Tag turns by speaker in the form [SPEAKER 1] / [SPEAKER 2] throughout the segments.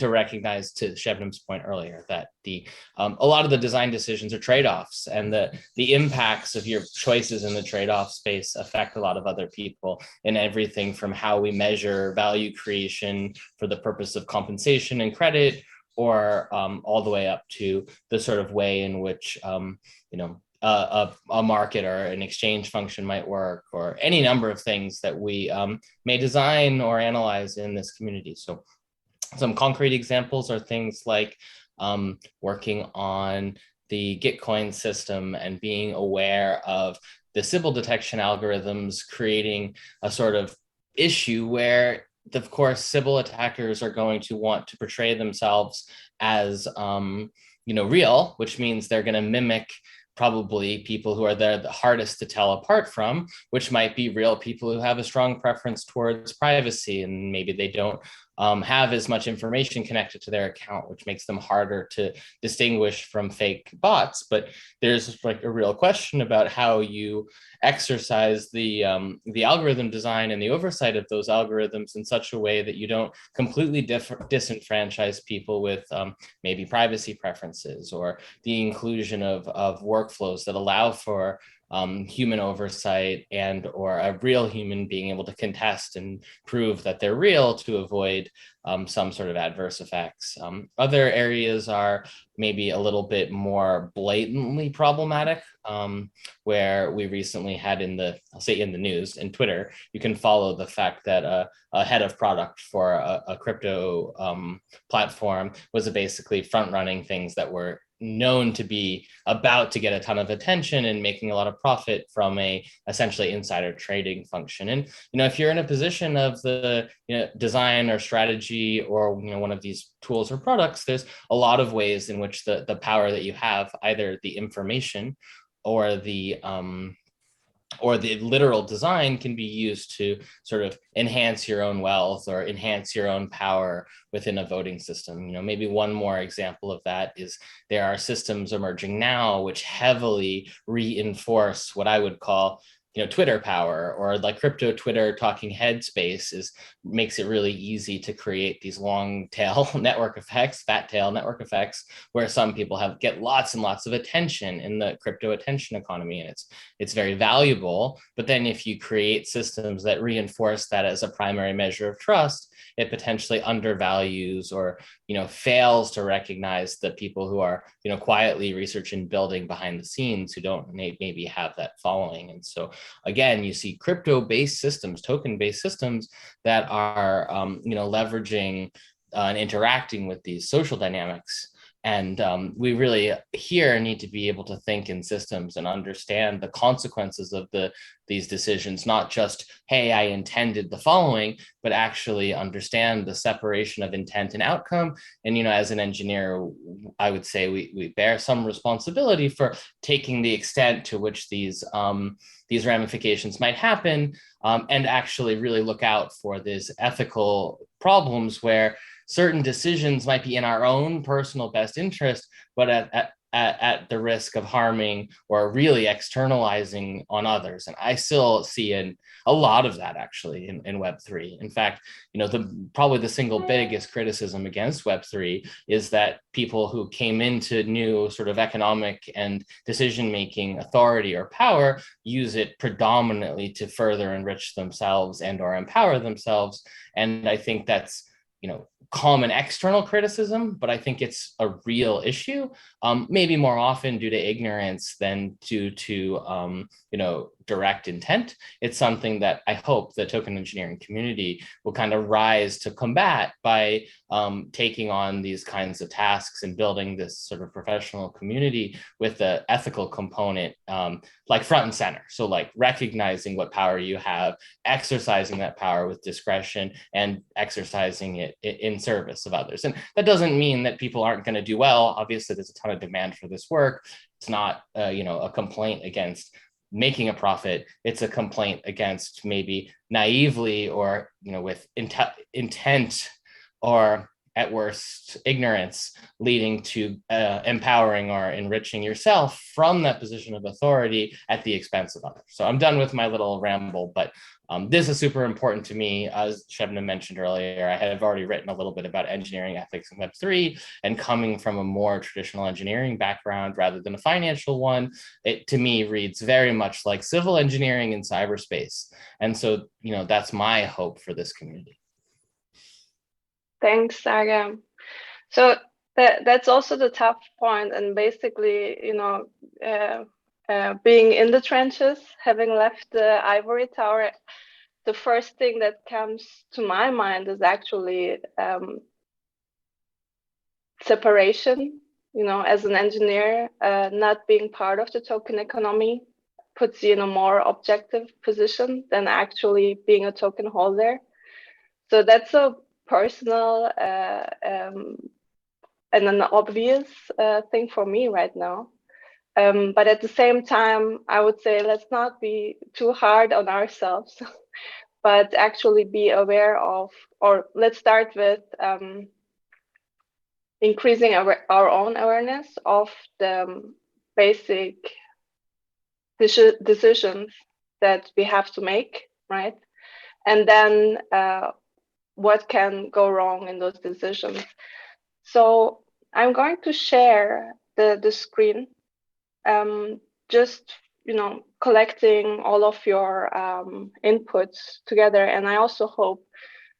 [SPEAKER 1] to recognize, to Sebnem's point earlier, that a lot of the design decisions are trade-offs, and the impacts of your choices in the trade-off space affect a lot of other people, in everything from how we measure value creation for the purpose of compensation and credit, or all the way up to the sort of way in which a market or an exchange function might work, or any number of things that we may design or analyze in this community. So some concrete examples are things like working on the Gitcoin system and being aware of the Sybil detection algorithms creating a sort of issue where, of course, Sybil attackers are going to want to portray themselves as real, which means they're going to mimic probably people who are the hardest to tell apart from, which might be real people who have a strong preference towards privacy, and maybe they don't have as much information connected to their account, which makes them harder to distinguish from fake bots. But there's like a real question about how you exercise the algorithm design and the oversight of those algorithms in such a way that you don't completely disenfranchise people with maybe privacy preferences, or the inclusion of workflows that allow for human oversight and or a real human being able to contest and prove that they're real to avoid some sort of adverse effects. Other areas are maybe a little bit more blatantly problematic, where we recently had I'll say in the news, in Twitter, you can follow the fact that a head of product for a crypto platform was basically front running things that were known to be about to get a ton of attention and making a lot of profit from a essentially insider trading function. And if you're in a position of the design or strategy or one of these tools or products, there's a lot of ways in which the power that you have, either the information or the literal design, can be used to sort of enhance your own wealth or enhance your own power within a voting system. Maybe one more example of that is there are systems emerging now which heavily reinforce what I would call Twitter power, or like crypto Twitter talking head space makes it really easy to create these long tail network effects, fat tail network effects, where some people get lots and lots of attention in the crypto attention economy, and it's very valuable. But then if you create systems that reinforce that as a primary measure of trust, it potentially undervalues or fails to recognize the people who are quietly researching, building behind the scenes, who don't maybe have that following. And so again, you see crypto-based systems, token-based systems that are leveraging and interacting with these social dynamics. And we really here need to be able to think in systems and understand the consequences of these decisions, not just, hey, I intended the following, but actually understand the separation of intent and outcome. And, as an engineer, I would say we bear some responsibility for taking the extent to which these ramifications might happen, and actually really look out for these ethical problems where certain decisions might be in our own personal best interest, but at the risk of harming or really externalizing on others. And I still see a lot of that actually in Web3. In fact, probably the single biggest criticism against Web3 is that people who came into new sort of economic and decision-making authority or power use it predominantly to further enrich themselves and or empower themselves. And I think that's common external criticism, but I think it's a real issue, maybe more often due to ignorance than due to direct intent. It's something that I hope the token engineering community will kind of rise to combat by taking on these kinds of tasks and building this sort of professional community with the ethical component like front and center. So like recognizing what power you have, exercising that power with discretion, and exercising it in service of others. And that doesn't mean that people aren't going to do well. Obviously, there's a ton of demand for this work. It's not a complaint against making a profit. It's a complaint against maybe naively or with intent or at worst, ignorance, leading to empowering or enriching yourself from that position of authority at the expense of others. So I'm done with my little ramble, but this is super important to me. As Sebnem mentioned earlier, I have already written a little bit about engineering ethics in Web3, and coming from a more traditional engineering background rather than a financial one, it to me reads very much like civil engineering in cyberspace. And so, that's my hope for this community.
[SPEAKER 2] Thanks, Saga. So that's also the tough point, and basically, being in the trenches, having left the ivory tower, the first thing that comes to my mind is actually separation. As an engineer, not being part of the token economy puts you in a more objective position than actually being a token holder. So that's a personal and an obvious thing for me right now. But at the same time, I would say let's not be too hard on ourselves, but actually be aware of, or let's start with increasing our own awareness of the basic decisions that we have to make, right? And then what can go wrong in those decisions. So I'm going to share the screen, just collecting all of your inputs together. And I also hope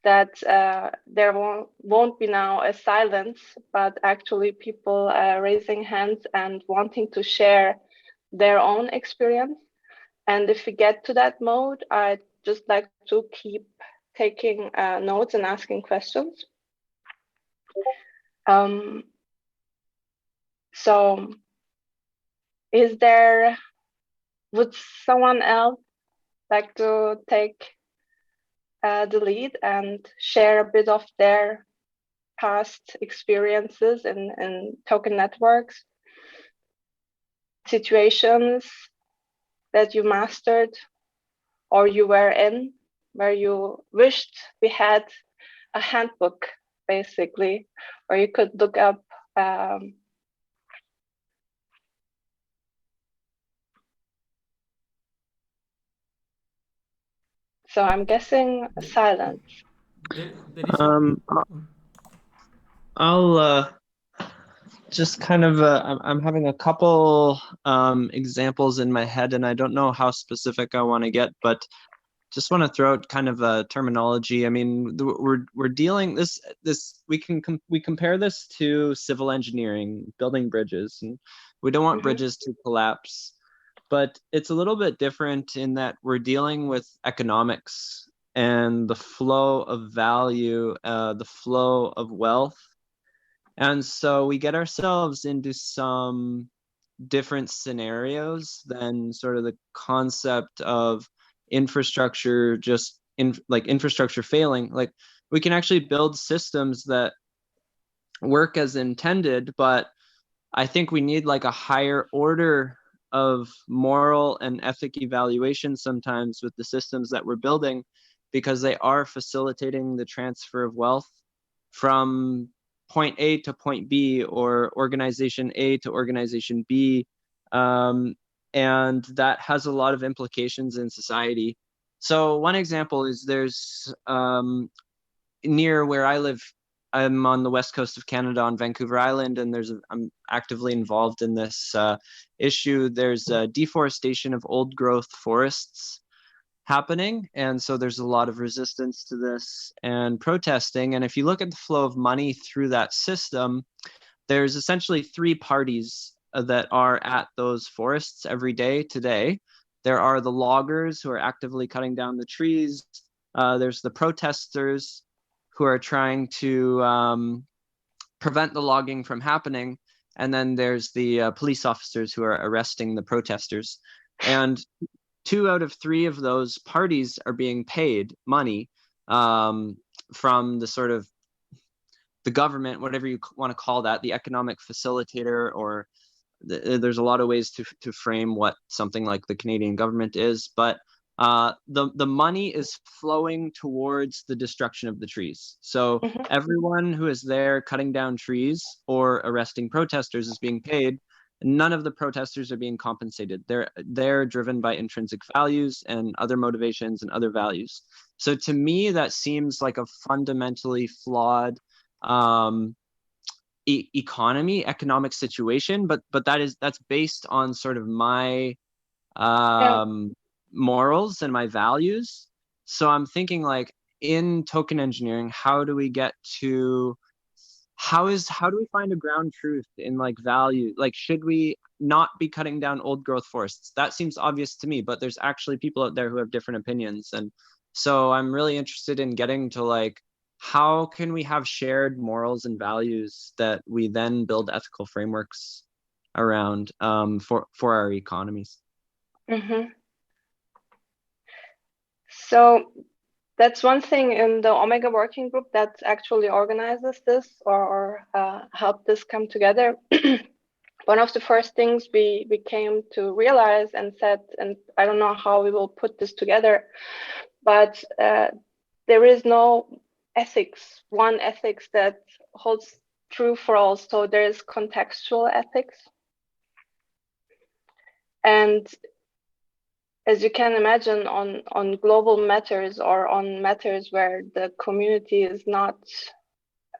[SPEAKER 2] that there won't be now a silence, but actually people raising hands and wanting to share their own experience. And if we get to that mode, I'd just like to keep taking notes and asking questions. So would someone else like to take the lead and share a bit of their past experiences in token networks, situations that you mastered or you were in, where you wished we had a handbook, basically, or you could look up so I'm guessing silence.
[SPEAKER 3] I'll just kind of, I'm having a couple examples in my head, and I don't know how specific I want to get, but just want to throw out kind of a terminology. I mean, we're dealing we compare this to civil engineering, building bridges, and we don't want bridges to collapse, but it's a little bit different in that we're dealing with economics and the flow of value, the flow of wealth. And so we get ourselves into some different scenarios than sort of the concept of infrastructure, infrastructure failing. Like, we can actually build systems that work as intended, but I think we need like a higher order of moral and ethic evaluation sometimes with the systems that we're building, because they are facilitating the transfer of wealth from point A to point B, or organization A to organization B. And that has a lot of implications in society. So one example is there's near where I live, I'm on the west coast of Canada on Vancouver Island, and I'm actively involved in this issue. There's deforestation of old growth forests happening. And so there's a lot of resistance to this and protesting. And if you look at the flow of money through that system, there's essentially three parties that are at those forests every day today. There are the loggers who are actively cutting down the trees. There's the protesters who are trying to prevent the logging from happening. And then there's the police officers who are arresting the protesters. And 2 out of 3 of those parties are being paid money from the sort of the government, whatever you want to call that, the economic facilitator, or there's a lot of ways to frame what something like the Canadian government is. But the money is flowing towards the destruction of the trees. So everyone who is there cutting down trees or arresting protesters is being paid. None of the protesters are being compensated. They're driven by intrinsic values and other motivations and other values. So to me, that seems like a fundamentally flawed economic situation. But that's based on sort of my morals and my values. So I'm thinking, like, in token engineering, how do we find a ground truth in, like, value? Like, should we not be cutting down old growth forests? That seems obvious to me, but there's actually people out there who have different opinions. And so I'm really interested in getting to, like, how can we have shared morals and values that we then build ethical frameworks around for our economies?
[SPEAKER 2] So that's one thing in the Omega working group that actually organizes this or helped this come together. One of the first things we came to realize and said, and I don't know how we will put this together, but there is no one ethics that holds true for all. So there is contextual ethics. And as you can imagine, on global matters or on matters where the community is not,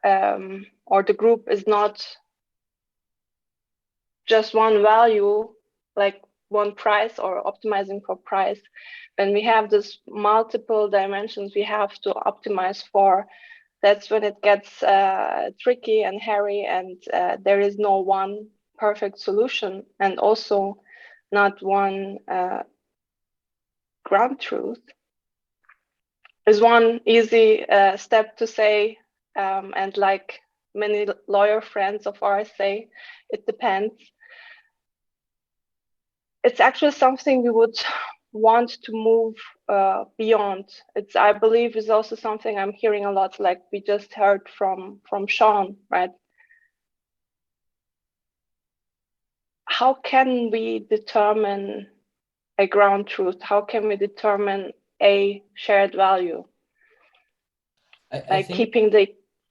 [SPEAKER 2] or the group is not just one value, like one price or optimizing for price, when we have this multiple dimensions we have to optimize for, that's when it gets tricky and hairy, and there is no one perfect solution, and also not one ground truth. Is one easy step to say, and like many lawyer friends of ours say, it depends. It's actually something we would want to move beyond. It's, I believe, is also something I'm hearing a lot, like we just heard from Sean, right? How can we determine a ground truth? How can we determine a shared value? I think,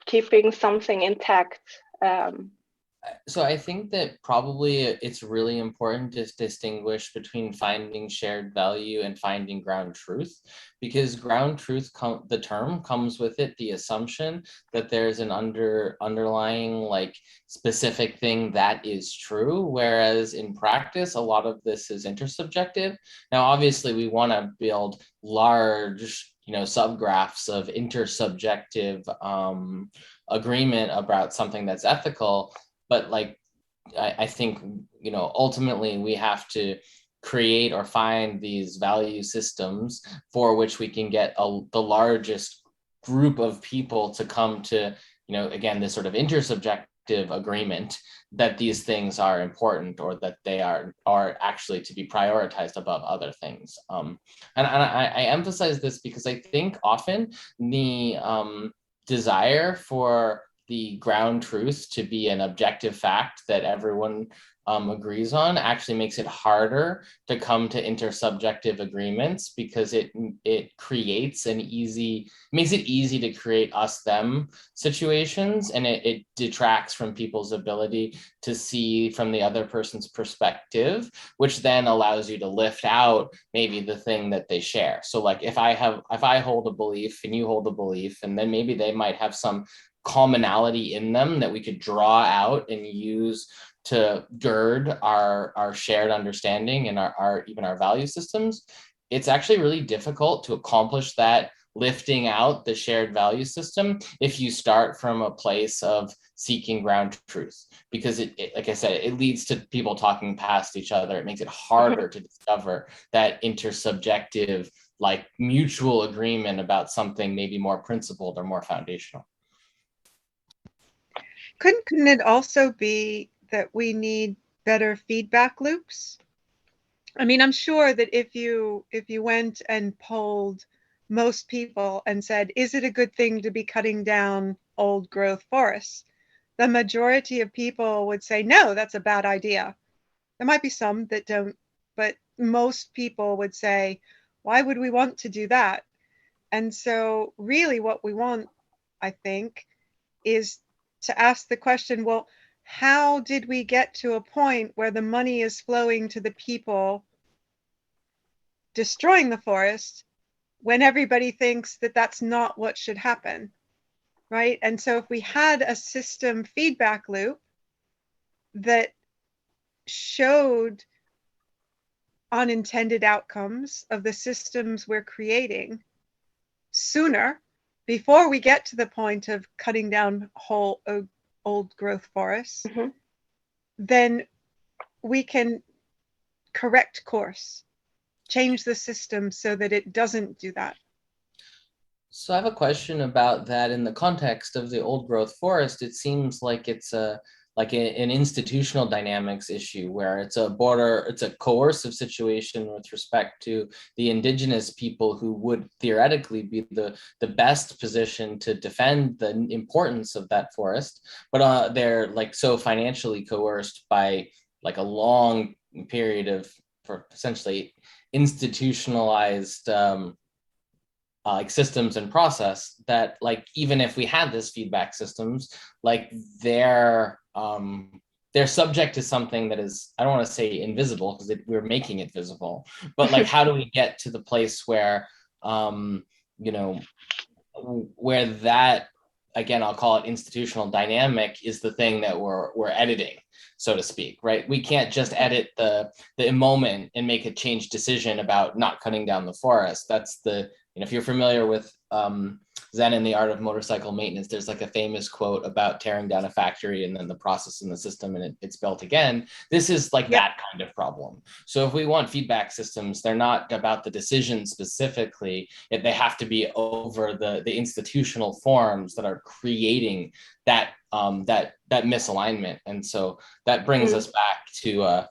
[SPEAKER 2] keeping something intact.
[SPEAKER 1] So I think that probably it's really important to distinguish between finding shared value and finding ground truth, because ground truth, the term comes with it the assumption that there's an underlying, like, specific thing that is true, whereas in practice a lot of this is intersubjective. Now obviously we want to build large, subgraphs of intersubjective agreement about something that's ethical. But, like, I think, ultimately we have to create or find these value systems for which we can get the largest group of people to come to, again, this sort of intersubjective agreement that these things are important, or that they are actually to be prioritized above other things. And I emphasize this because I think often the desire for the ground truth to be an objective fact that everyone agrees on actually makes it harder to come to intersubjective agreements, because it makes it easy to create us-them situations, and it detracts from people's ability to see from the other person's perspective, which then allows you to lift out maybe the thing that they share. So, like, if I hold a belief and you hold a belief, and then maybe they might have some commonality in them that we could draw out and use to gird our shared understanding and our even our value systems, it's actually really difficult to accomplish that lifting out the shared value system if you start from a place of seeking ground truth, because it like I said, it leads to people talking past each other. It makes it harder to discover that intersubjective, like, mutual agreement about something maybe more principled or more foundational.
[SPEAKER 4] Couldn't it also be that we need better feedback loops? I mean, I'm sure that if you went and polled most people and said, is it a good thing to be cutting down old growth forests? The majority of people would say, no, that's a bad idea. There might be some that don't, but most people would say, Why would we want to do that? And so really what we want, I think, is to ask the question, well, how did we get to a point where the money is flowing to the people destroying the forest when everybody thinks that that's not what should happen, right? And so if we had a system feedback loop that showed unintended outcomes of the systems we're creating sooner, before we get to the point of cutting down whole old growth forests, then we can correct course, change the system so that it doesn't do that.
[SPEAKER 1] So I have a question about that in the context of the old growth forest. It seems like it's an institutional dynamics issue where it's a coercive situation with respect to the indigenous people who would theoretically be the best position to defend the importance of that forest, but they're like so financially coerced by like a long period of for essentially institutionalized like systems and process that like even if we had this feedback systems, like they're subject to something that is, I don't want to say invisible because we're making it visible, but like how do we get to the place where you know, where that, again, I'll call it institutional dynamic, is the thing that we're editing, so to speak, right? We can't just edit the moment and make a change decision about not cutting down the forest. That's the, you know, if you're familiar with Zen and the Art of Motorcycle Maintenance, there's like a famous quote about tearing down a factory and then the process in the system and it's built again. This is like that kind of problem. So if we want feedback systems, they're not about the decision specifically. They have to be over the institutional forms that are creating that that misalignment. And so that brings us back to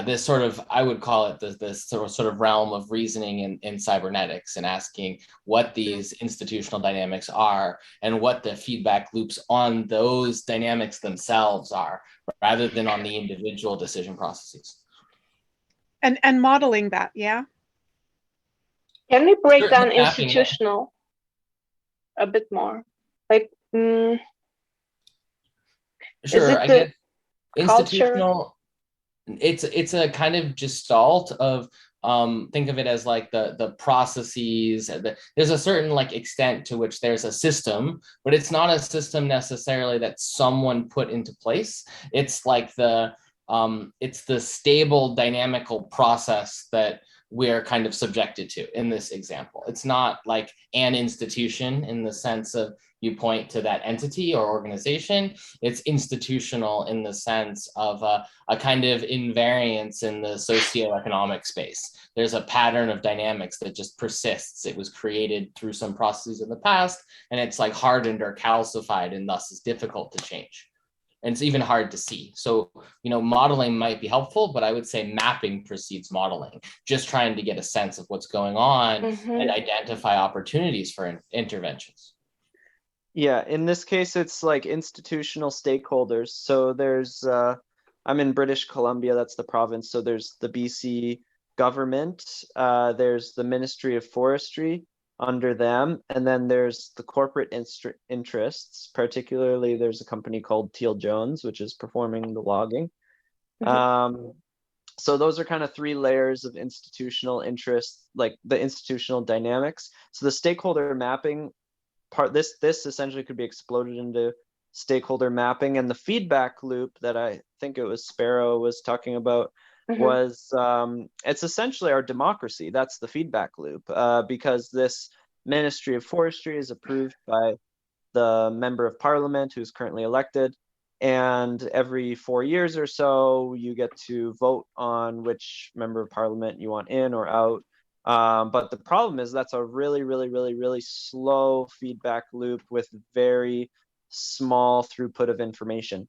[SPEAKER 1] this sort of, I would call it this sort of realm of reasoning in cybernetics, and asking what these institutional dynamics are and what the feedback loops on those dynamics themselves are, rather than on the individual decision processes.
[SPEAKER 4] And modeling that, yeah.
[SPEAKER 2] Can we break down
[SPEAKER 1] Mapping,
[SPEAKER 2] institutional a bit more? Like,
[SPEAKER 1] sure, I get institutional.
[SPEAKER 2] Culture?
[SPEAKER 1] It's a kind of gestalt of think of it as like the processes. There's a certain like extent to which there's a system, but it's not a system necessarily that someone put into place. It's like it's the stable dynamical process that we're kind of subjected to in this example. It's not like an institution in the sense of you point to that entity or organization. It's institutional in the sense of a kind of invariance in the socioeconomic space. There's a pattern of dynamics that just persists. It was created through some processes in the past, and it's like hardened or calcified, and thus is difficult to change. And it's even hard to see. So, you know, modeling might be helpful, but I would say mapping precedes modeling, just trying to get a sense of what's going on and identify opportunities for interventions.
[SPEAKER 3] Yeah, in this case, it's like institutional stakeholders. So there's, I'm in British Columbia, that's the province. So there's the BC government, there's the Ministry of Forestry under them, and then there's the corporate interests. Particularly, there's a company called Teal Jones, which is performing the logging. So those are kind of three layers of institutional interest, like the institutional dynamics. So the stakeholder mapping part, this essentially could be exploded into stakeholder mapping, and the feedback loop that I think it was Sparrow was talking about was it's essentially our democracy. That's the feedback loop, because this Ministry of Forestry is approved by the member of parliament who's currently elected, and every 4 years or so you get to vote on which member of parliament you want in or out. But the problem is that's a really slow feedback loop with very small throughput of information.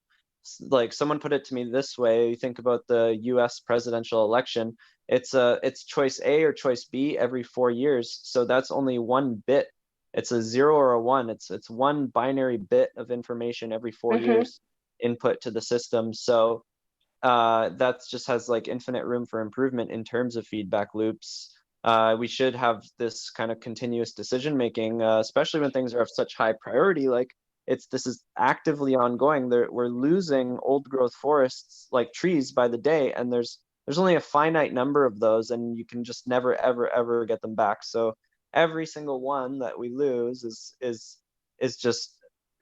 [SPEAKER 3] Like someone put it to me this way: you think about the US presidential election, it's choice A or choice B every 4 years. So that's only one bit. It's a 0 or a 1. It's one binary bit of information every 4 years input to the system. So that just has like infinite room for improvement in terms of feedback loops. We should have this kind of continuous decision making, especially when things are of such high priority. Like this is actively ongoing. We're losing old growth forests like trees by the day, and there's only a finite number of those, and you can just never ever get them back. So every single one that we lose is just,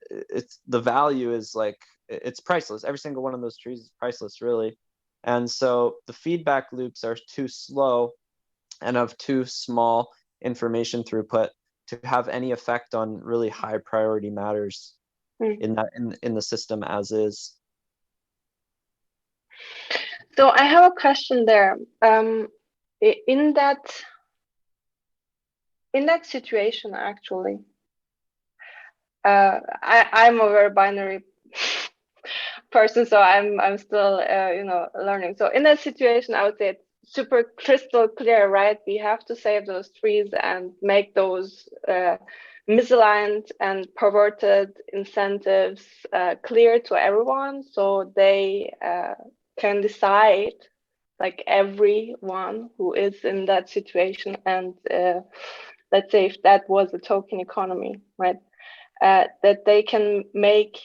[SPEAKER 3] it's, the value is like, it's priceless. Every single one of those trees is priceless, really. And so the feedback loops are too slow and of too small information throughput to have any effect on really high priority matters in the system as is.
[SPEAKER 2] So I have a question there. In that situation, actually, I'm a very binary person, so I'm still learning. So in that situation, I would say it's super crystal clear, right? We have to save those trees and make those misaligned and perverted incentives clear to everyone, so they can decide, like everyone who is in that situation. And let's say if that was a token economy, right, that they can make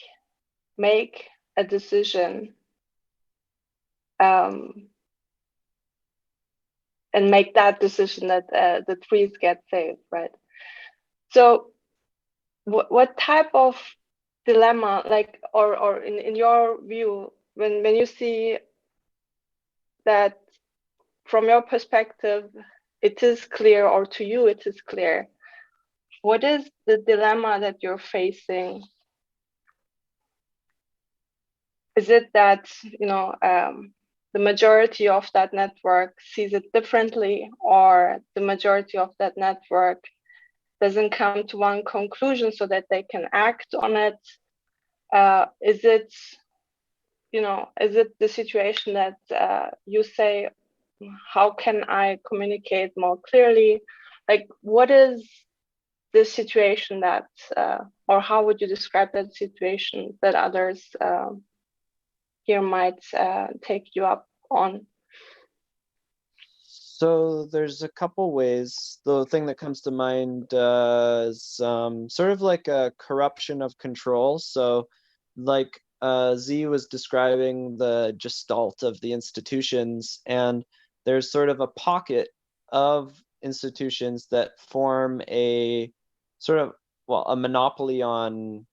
[SPEAKER 2] a decision and make that decision that the trees get saved, right? So what type of dilemma, like, or in your view, when you see that from your perspective it is clear, or to you it is clear, what is the dilemma that you're facing? Is it that the majority of that network sees it differently, or the majority of that network doesn't come to one conclusion so that they can act on it? Is it the situation that you say, how can I communicate more clearly? Like, what is the situation that, or how would you describe that situation that others here might take you up on?
[SPEAKER 3] So there's a couple ways. The thing that comes to mind is sort of like a corruption of control. So like Z was describing the gestalt of the institutions, and there's sort of a pocket of institutions that form a sort of, well, a monopoly on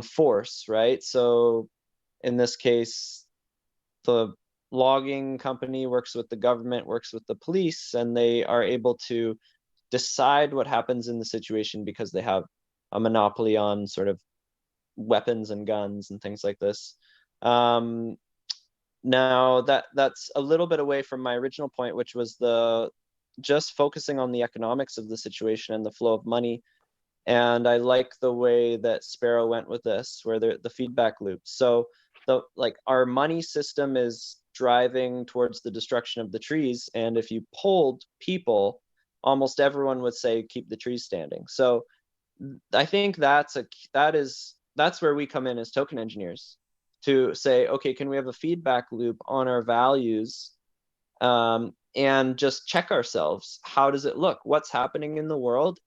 [SPEAKER 3] force, right? So in this case, the logging company works with the government, works with the police, and they are able to decide what happens in the situation because they have a monopoly on sort of weapons and guns and things like this. Now that's a little bit away from my original point, which was just focusing on the economics of the situation and the flow of money. And I like the way that Sparrow went with this, where the feedback loop. So our money system is driving towards the destruction of the trees, and if you polled people, almost everyone would say keep the trees standing. So I think that's where we come in as token engineers, to say, okay, can we have a feedback loop on our values, and just check ourselves? How does it look? What's happening in the world?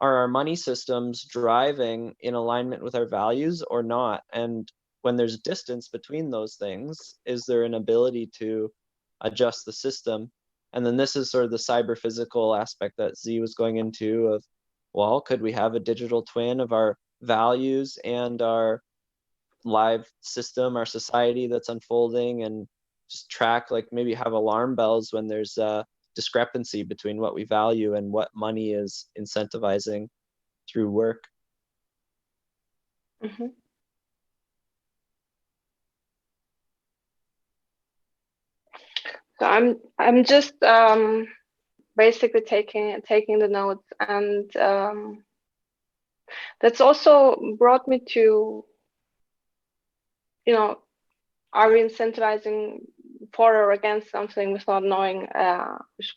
[SPEAKER 3] Are our money systems driving in alignment with our values or not? And when there's distance between those things, is there an ability to adjust the system? And then this is sort of the cyber physical aspect that Z was going into of, well, could we have a digital twin of our values and our live system, our society that's unfolding, and just track, like maybe have alarm bells when there's a discrepancy between what we value and what money is incentivizing through work.
[SPEAKER 2] Mm-hmm. So I'm just basically taking the notes, and that's also brought me to, are we incentivizing for or against something without knowing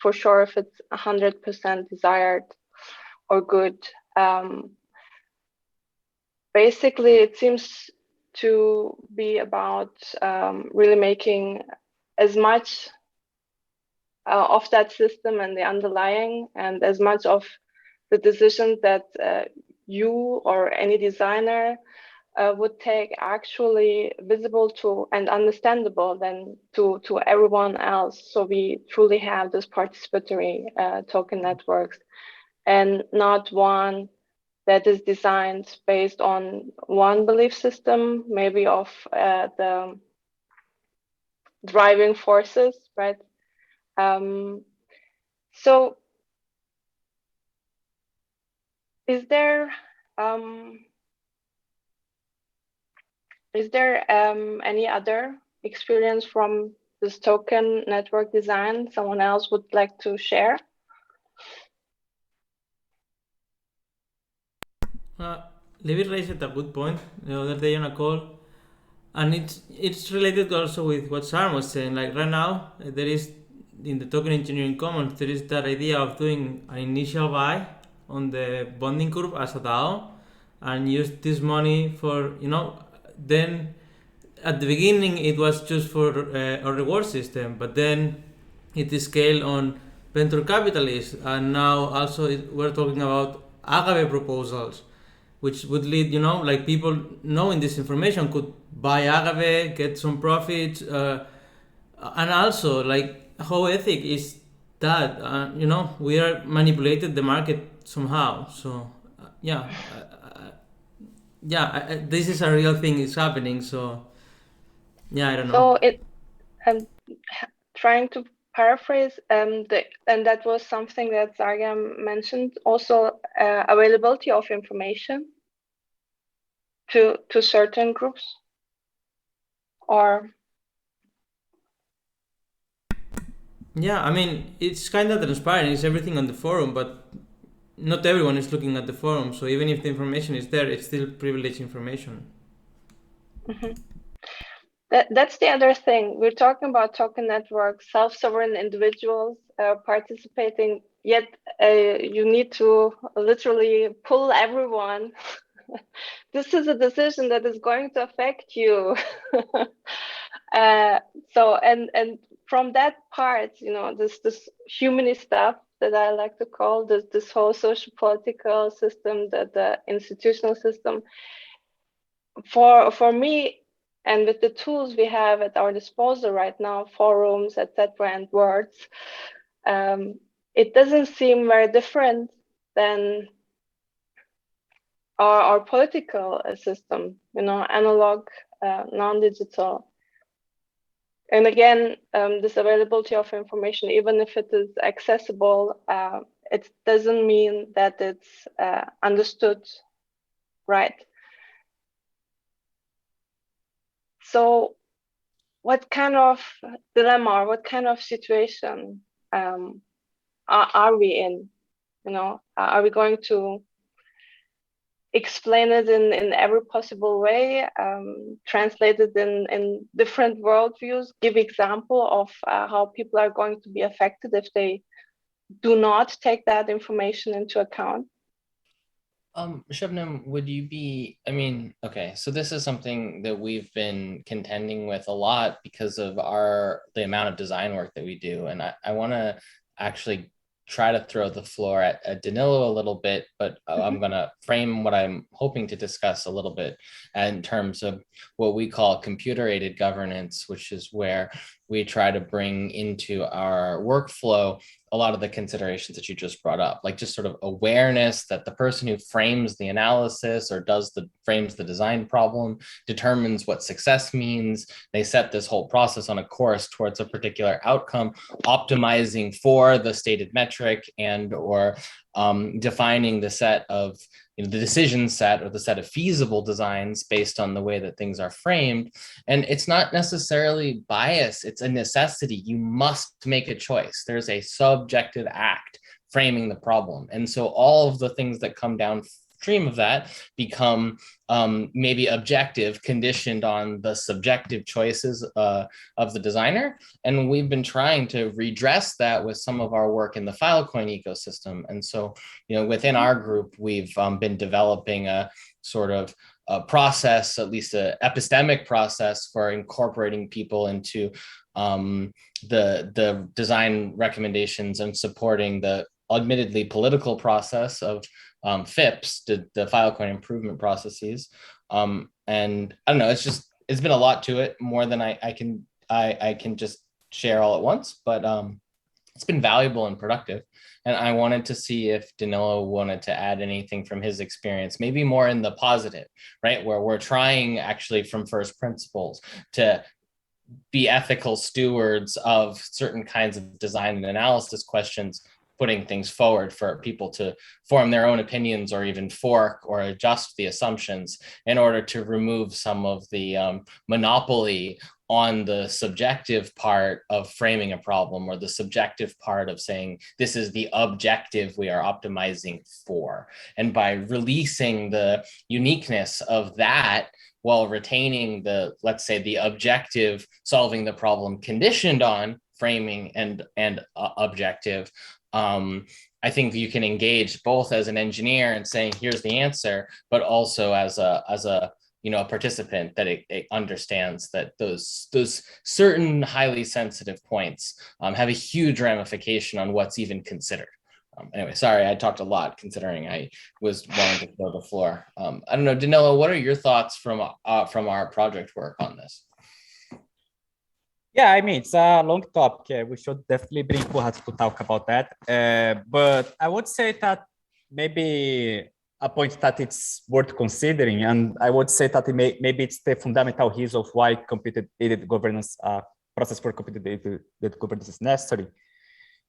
[SPEAKER 2] for sure if it's 100% desired or good? Basically, it seems to be about really making as much of that system and the underlying, and as much of the decisions that you or any designer would take actually visible to and understandable then to everyone else. So we truly have this participatory token networks, and not one that is designed based on one belief system, maybe of the driving forces, right? So is there any other experience from this token network design someone else would like to share?
[SPEAKER 5] Levi raised a good point the other day on a call, and it's related also with what Sharon was saying. Like right now, there is in the token engineering commons, there is that idea of doing an initial buy on the bonding curve as a DAO, and use this money for then at the beginning it was just for a reward system, but then it is scaled on venture capitalists, and now also we're talking about agave proposals, which would lead, like people knowing this information could buy agave, get some profits, and also like how ethic is that, we are manipulated the market somehow. So this is a real thing is happening. So I don't know.
[SPEAKER 2] So I'm trying to paraphrase, and that was something that Zargam mentioned, also availability of information to certain groups, or
[SPEAKER 5] I mean, it's kind of transparent, it's everything on the forum, but not everyone is looking at the forum, so even if the information is there, it's still privileged information.
[SPEAKER 2] Mm-hmm. That's the other thing. We're talking about token networks, self-sovereign individuals participating, yet you need to literally pull everyone. This is a decision that is going to affect you. So and from that part, this humanist stuff that I like to call this whole social political system, the institutional system, for me, and with the tools we have at our disposal right now, forums, etc., and words, it doesn't seem very different than our political system, analog, non-digital. And again, this availability of information, even if it is accessible, it doesn't mean that it's understood right. So what kind of dilemma or what kind of situation are we in? Are we going to explain it in every possible way, translate it in different worldviews, give example of how people are going to be affected if they do not take that information into account?
[SPEAKER 1] Sebnem, would you be, okay, so this is something that we've been contending with a lot because of the amount of design work that we do. And I want to actually try to throw the floor at Danilo a little bit, but I'm going to frame what I'm hoping to discuss a little bit in terms of what we call computer-aided governance, which is where we try to bring into our workflow a lot of the considerations that you just brought up, like just sort of awareness that the person who frames the analysis or frames the design problem determines what success means. They set this whole process on a course towards a particular outcome, optimizing for the stated metric and or defining the set of the decision set or the set of feasible designs based on the way that things are framed. And it's not necessarily bias, it's a necessity. You must make a choice. There's a subjective act framing the problem. And so all of the things that come downstream of that become maybe objective, conditioned on the subjective choices of the designer. And we've been trying to redress that with some of our work in the Filecoin ecosystem. And so, within our group, we've been developing a sort of a process, at least an epistemic process for incorporating people into the design recommendations and supporting the admittedly political process of FIPS, the Filecoin improvement processes. And I don't know, it's been a lot to it, more than I can just share all at once, but it's been valuable and productive. And I wanted to see if Danilo wanted to add anything from his experience, maybe more in the positive, right? Where we're trying actually from first principles to be ethical stewards of certain kinds of design and analysis questions, putting things forward for people to form their own opinions or even fork or adjust the assumptions in order to remove some of the monopoly on the subjective part of framing a problem, or the subjective part of saying this is the objective we are optimizing for. And by releasing the uniqueness of that while retaining the, let's say, the objective solving the problem conditioned on framing and objective, I think you can engage both as an engineer and saying here's the answer, but also as a participant that it understands that those certain highly sensitive points have a huge ramification on what's even considered. Anyway, sorry, I talked a lot considering I was wanting to fill the floor. I don't know, Danilo, what are your thoughts from our project work on this?
[SPEAKER 6] Yeah, I mean, it's a long topic. We should definitely bring Puhat to talk about that. But I would say that maybe a point that it's worth considering, and I would say that maybe it's the fundamental reason of why computer-aided governance, process for computer-aided governance is necessary,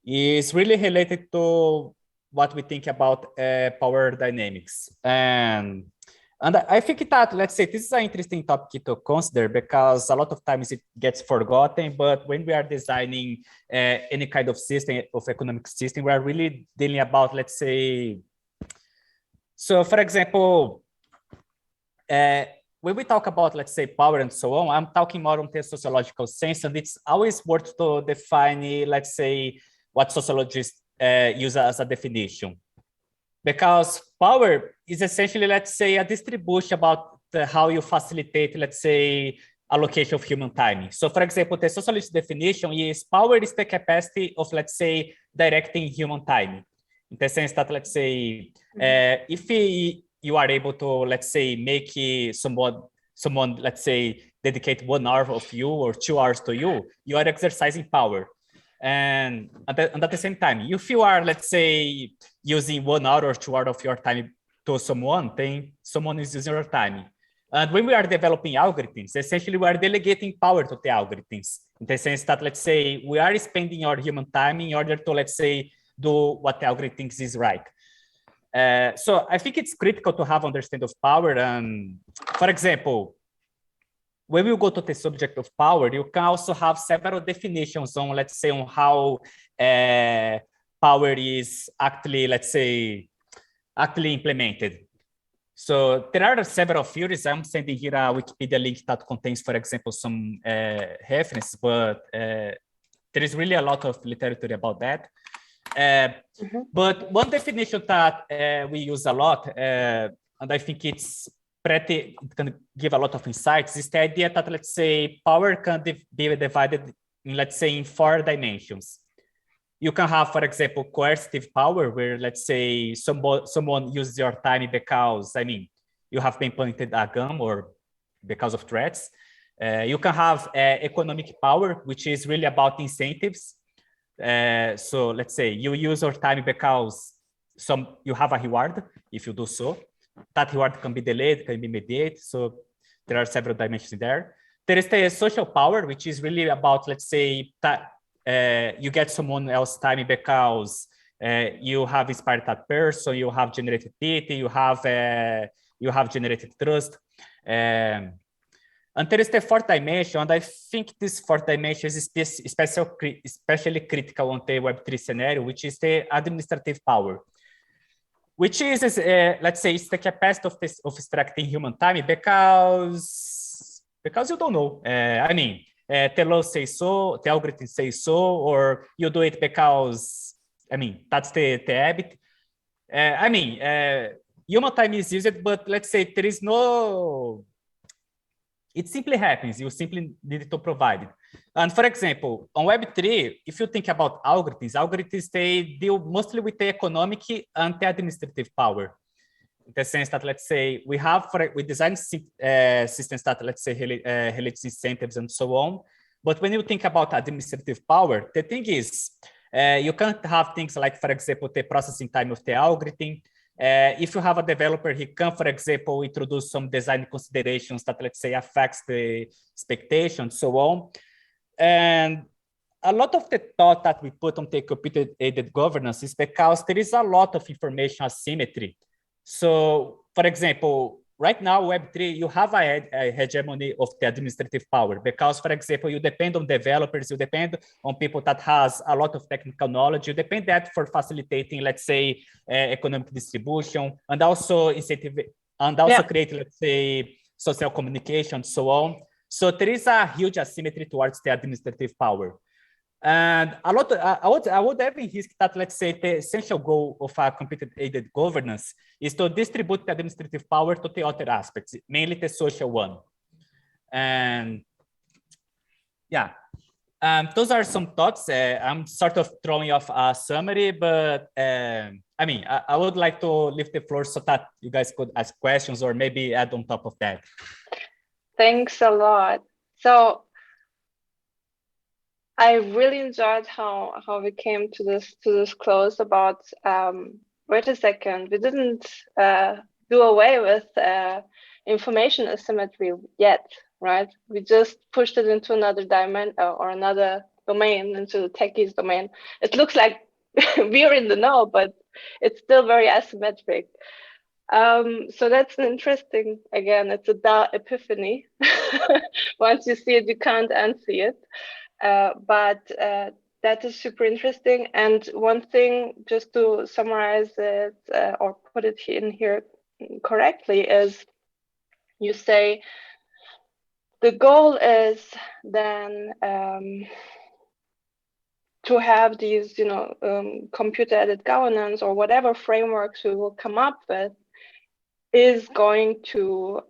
[SPEAKER 6] is really related to what we think about power dynamics. And I think that, let's say, this is an interesting topic to consider because a lot of times it gets forgotten, but when we are designing any kind of system, of economic system, we are really dealing about, let's say, so for example, when we talk about, let's say, power and so on, I'm talking more on the sociological sense, and it's always worth to define, let's say, what sociologists use as a definition. Because power is essentially, let's say, a distribution about how you facilitate, let's say, allocation of human time. So, for example, the socialist definition is power is the capacity of, let's say, directing human time. In the sense that, let's say, if you are able to, let's say, make someone, let's say, dedicate 1 hour of you or 2 hours to you, you are exercising power. And at the same time, if you are, let's say, using 1 hour or 2 hours of your time to someone, then someone is using your time. And when we are developing algorithms, essentially we are delegating power to the algorithms, in the sense that, let's say, we are spending our human time in order to, let's say, do what the algorithm thinks is right. So I think it's critical to have understanding of power. And for example, when we go to the subject of power, you can also have several definitions on, let's say, on how power is actually, let's say, actually implemented. So there are several theories. I'm sending here a Wikipedia link that contains, for example, some reference, but there is really a lot of literature about that. But one definition that we use a lot, and I think it can give a lot of insights, is the idea that, let's say, power can be divided in, let's say, in 4 dimensions. You can have, for example, coercive power, where, let's say, someone uses your time because, I mean, you have been pointed a gun or because of threats. You can have economic power, which is really about incentives. So let's say you use your time because you have a reward if you do so. That reward can be delayed, can be mediated. So there are several dimensions there. There is the social power, which is really about, let's say, that you get someone else's time because you have inspired that person, you have generated pity, you have generated trust. And there is the 4th dimension, and I think this 4th dimension is especially critical on the Web3 scenario, which is the administrative power, which is, let's say, it's the capacity of extracting human time because you don't know. I mean, the law says so, the algorithm says so, or you do it because, I mean, that's the habit. I mean, human time is used, but let's say there is no It simply happens. You simply need to provide it. And for example, on Web3, if you think about algorithms, they deal mostly with the economic and the administrative power. In the sense that, let's say, we design systems that, let's say, relate incentives and so on. But when you think about administrative power, the thing is, you can't have things like, for example, the processing time of the algorithm. If you have a developer, he can, for example, introduce some design considerations that, let's say, affects the expectation, so on. And a lot of the thought that we put on the computer-aided governance is because there is a lot of information asymmetry. So, for example, right now, Web3, you have a hegemony of the administrative power because, for example, you depend on developers, you depend on people that has a lot of technical knowledge, you depend that for facilitating, let's say, economic distribution, and also create, let's say, social communication, so on. So there is a huge asymmetry towards the administrative power. And a lot, I would even risk that, let's say, the essential goal of a computer-aided governance is to distribute the administrative power to the other aspects, mainly the social one. And yeah, those are some thoughts. I'm sort of throwing off a summary, but I mean, I would like to leave the floor so that you guys could ask questions or maybe add on top of that.
[SPEAKER 2] Thanks a lot. So I really enjoyed how we came to this close about wait a second, we didn't do away with information asymmetry yet, right? We just pushed it into another dimension or another domain, into the techies domain. It looks like we're in the know, but it's still very asymmetric. So that's an interesting, again, it's a epiphany. Once you see it, you can't unsee it. But that is super interesting. And one thing, just to summarize it or put it in here correctly, is you say the goal is then to have these, computer-aided governance or whatever frameworks we will come up with is going to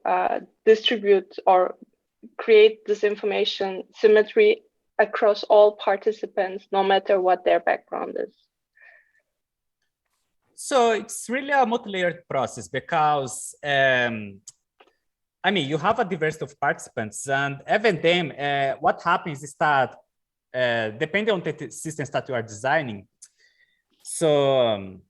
[SPEAKER 2] distribute or create this information symmetry across all participants, no matter what their background is.
[SPEAKER 6] So it's really a multi-layered process because, I mean, you have a diversity of participants, and even them, what happens is that depending on the systems that you are designing, so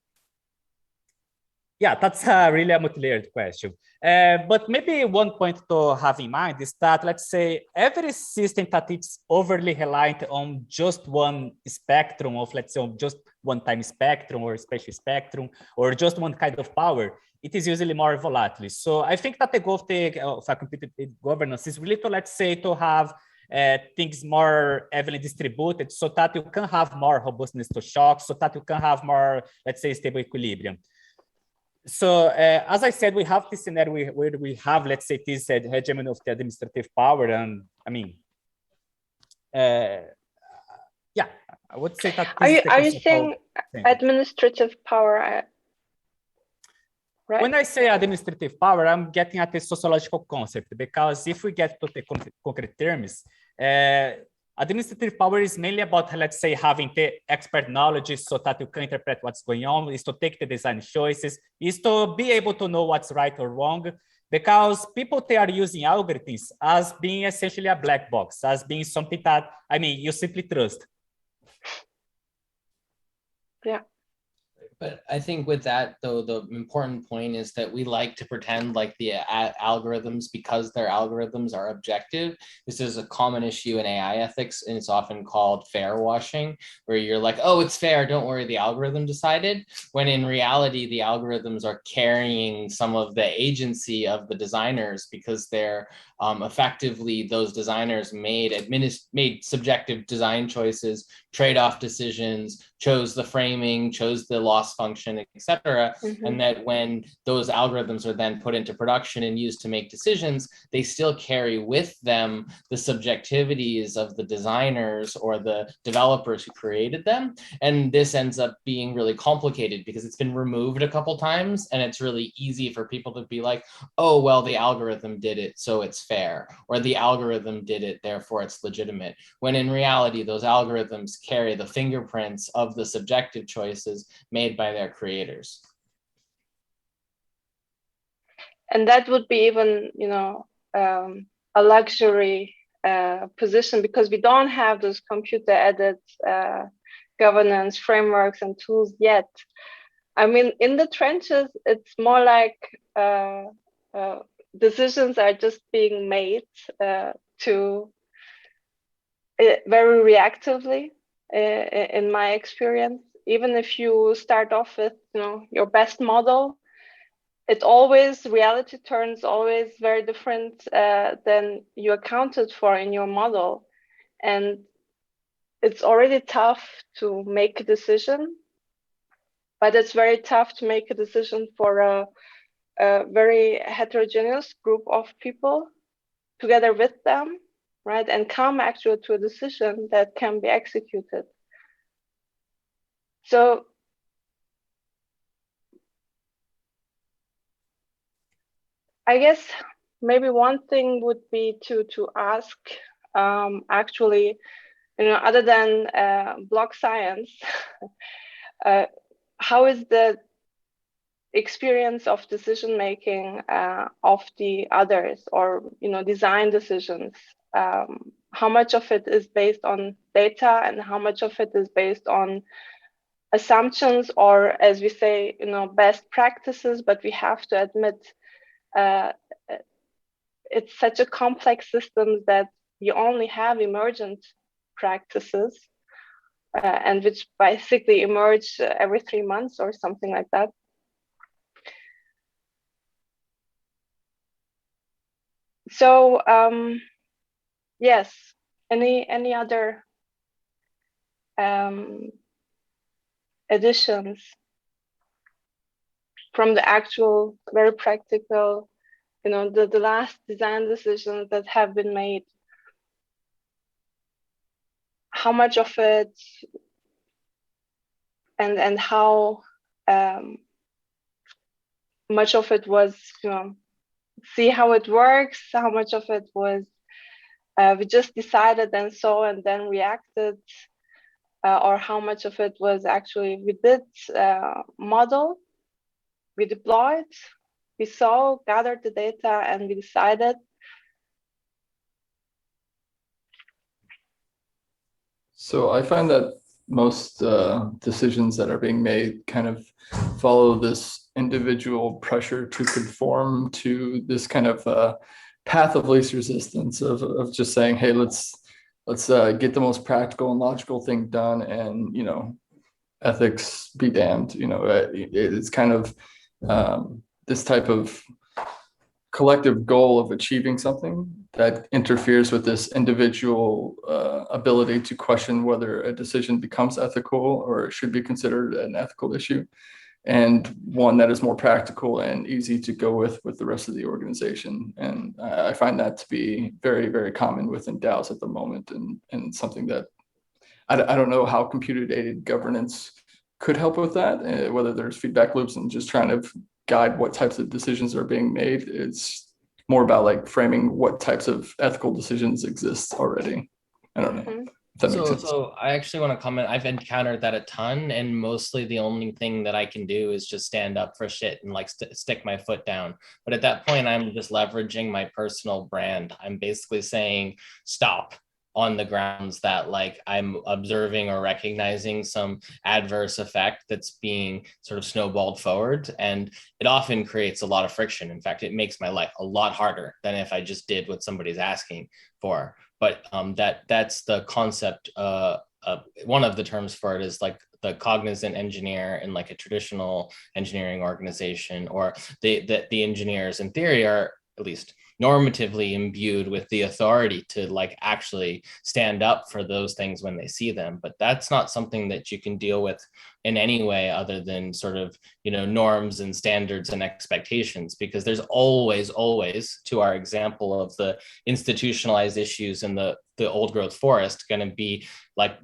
[SPEAKER 6] yeah, that's really a multi-layered question. But maybe one point to have in mind is that, let's say, every system that is overly reliant on just one spectrum of, let's say, on just one time spectrum or spatial spectrum, or just one kind of power, it is usually more volatile. So I think that the goal of a computer-aided governance is really to, let's say, to have things more evenly distributed so that you can have more robustness to shocks, so that you can have more, let's say, stable equilibrium. So as I said, we have this scenario where we have, let's say, this hegemony of the administrative power. And I mean, yeah, I would say that.
[SPEAKER 2] Are you saying administrative power? Right?
[SPEAKER 6] When I say administrative power, I'm getting at the sociological concept, because if we get to the concrete terms, administrative power is mainly about, let's say, having the expert knowledge so that you can interpret what's going on, is to take the design choices, is to be able to know what's right or wrong, because people, they are using algorithms as being essentially a black box, as being something that, I mean, you simply trust.
[SPEAKER 2] Yeah.
[SPEAKER 1] But I think with that, though, the important point is that we like to pretend like the algorithms, because their algorithms are objective. This is a common issue in AI ethics, and it's often called fair washing, where you're like, oh, it's fair, don't worry, the algorithm decided, when in reality, the algorithms are carrying some of the agency of the designers, because they're effectively, those designers made subjective design choices, trade-off decisions, chose the framing, chose the loss function, etc. And that when those algorithms are then put into production and used to make decisions, they still carry with them the subjectivities of the designers or the developers who created them. And this ends up being really complicated because it's been removed a couple times, and it's really easy for people to be like, oh, well, the algorithm did it, so it's fair, or the algorithm did it, therefore it's legitimate. When in reality, those algorithms carry the fingerprints of the subjective choices made by their creators.
[SPEAKER 2] And that would be even, a luxury position, because we don't have those computer-aided governance frameworks and tools yet. I mean, in the trenches, it's more like decisions are just being made very reactively, in my experience. Even if you start off with, your best model, reality turns always very different than you accounted for in your model. And it's already tough to make a decision, but it's very tough to make a decision for a very heterogeneous group of people together with them, right? And come actually to a decision that can be executed. So I guess maybe one thing would be to ask, actually, other than block science, how is the experience of decision making of the others, or design decisions? How much of it is based on data, and how much of it is based on assumptions, or, as we say, best practices? But we have to admit, it's such a complex system that you only have emergent practices, and which basically emerge every 3 months or something like that. So yes, any other additions from the actual very practical, the last design decisions that have been made? How much of it, and how much of it was, see how it works? How much of it was we just decided and saw and then reacted? Or how much of it was actually we did model, we deployed, we saw, gathered the data, and we decided?
[SPEAKER 7] So I find that most decisions that are being made kind of follow this individual pressure to conform to this kind of path of least resistance of just saying, hey, let's get the most practical and logical thing done, and ethics be damned. It's kind of this type of collective goal of achieving something that interferes with this individual ability to question whether a decision becomes ethical or should be considered an ethical issue, and one that is more practical and easy to go with the rest of the organization. And I find that to be very, very common within DAOs at the moment, and something that I don't know how computer-aided governance could help with that, whether there's feedback loops and just trying to guide what types of decisions are being made. It's more about like framing what types of ethical decisions exist already. I don't know. If that makes sense.
[SPEAKER 1] So I actually want to comment. I've encountered that a ton, and mostly the only thing that I can do is just stand up for shit and like stick my foot down. But at that point, I'm just leveraging my personal brand. I'm basically saying stop, on the grounds that like I'm observing or recognizing some adverse effect that's being sort of snowballed forward. And it often creates a lot of friction. In fact, it makes my life a lot harder than if I just did what somebody's asking for. But that's the concept. One of the terms for it is like the cognizant engineer in like a traditional engineering organization, or the engineers in theory are, at least normatively imbued with the authority to like actually stand up for those things when they see them. But that's not something that you can deal with in any way other than sort of, you know, norms and standards and expectations, because there's always, to our example of the institutionalized issues in the old growth forest, going to be like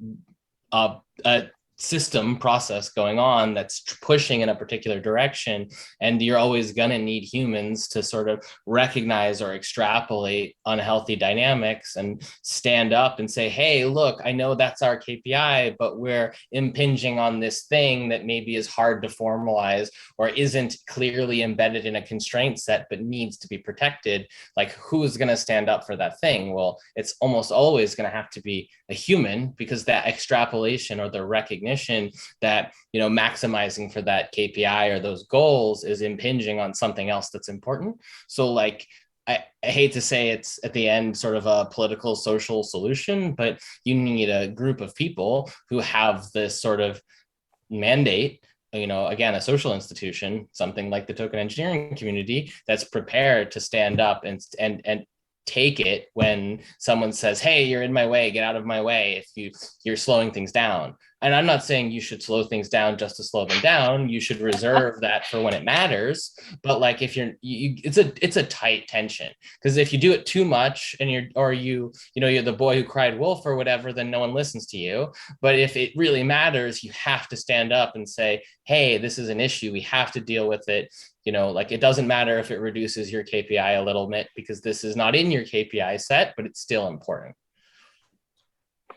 [SPEAKER 1] a system process going on that's pushing in a particular direction, and you're always going to need humans to sort of recognize or extrapolate unhealthy dynamics and stand up and say, hey, look, I know that's our KPI, but we're impinging on this thing that maybe is hard to formalize or isn't clearly embedded in a constraint set but needs to be protected. Like, who's going to stand up for that thing? Well, it's almost always going to have to be a human, because that extrapolation or the recognition that, you know, maximizing for that KPI or those goals is impinging on something else that's important. So like, I hate to say it's at the end sort of a political social solution, but you need a group of people who have this sort of mandate, you know, again, a social institution, something like the token engineering community, that's prepared to stand up and take it when someone says, hey, you're in my way, get out of my way, if you're slowing things down. And I'm not saying you should slow things down just to slow them down. You should reserve that for when it matters. But like, if it's a tight tension, because if you do it too much and you're the boy who cried wolf or whatever, then no one listens to you. But if it really matters, you have to stand up and say, hey, this is an issue. We have to deal with it. You know, like, it doesn't matter if it reduces your KPI a little bit, because this is not in your KPI set, but it's still important.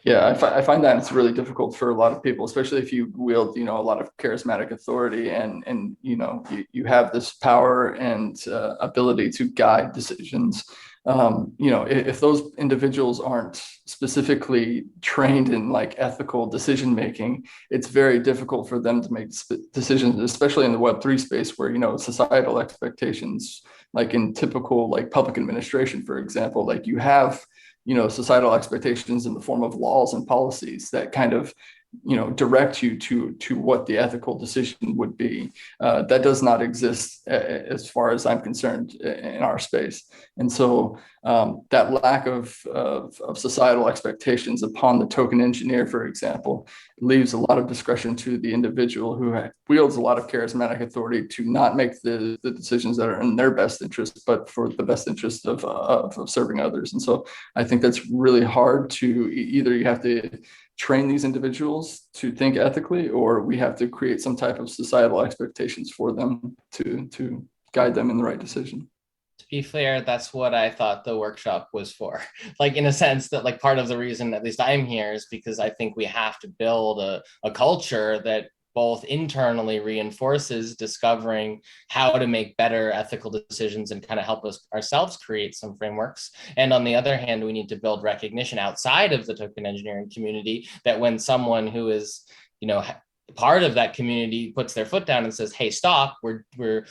[SPEAKER 7] Yeah, I find that it's really difficult for a lot of people, especially if you wield, you know, a lot of charismatic authority and you know, you have this power and ability to guide decisions. You know, if those individuals aren't specifically trained in like ethical decision making, it's very difficult for them to make decisions, especially in the Web3 space, where, you know, societal expectations, like in typical like public administration, for example, like you have, you know, societal expectations in the form of laws and policies that kind of, you know, direct you to what the ethical decision would be. That does not exist as far as I'm concerned in our space. And so that lack of societal expectations upon the token engineer, for example, leaves a lot of discretion to the individual who wields a lot of charismatic authority to not make the decisions that are in their best interest, but for the best interest of serving others. And so I think that's really hard to either you have to train these individuals to think ethically, or we have to create some type of societal expectations for them to guide them in the right decision.
[SPEAKER 1] To be fair, that's what I thought the workshop was for. Like, in a sense that, like, part of the reason at least I'm here is because I think we have to build a culture that both internally reinforces discovering how to make better ethical decisions and kind of help us ourselves create some frameworks. And on the other hand, we need to build recognition outside of the token engineering community that when someone who is, you know, part of that community puts their foot down and says, hey, stop, we're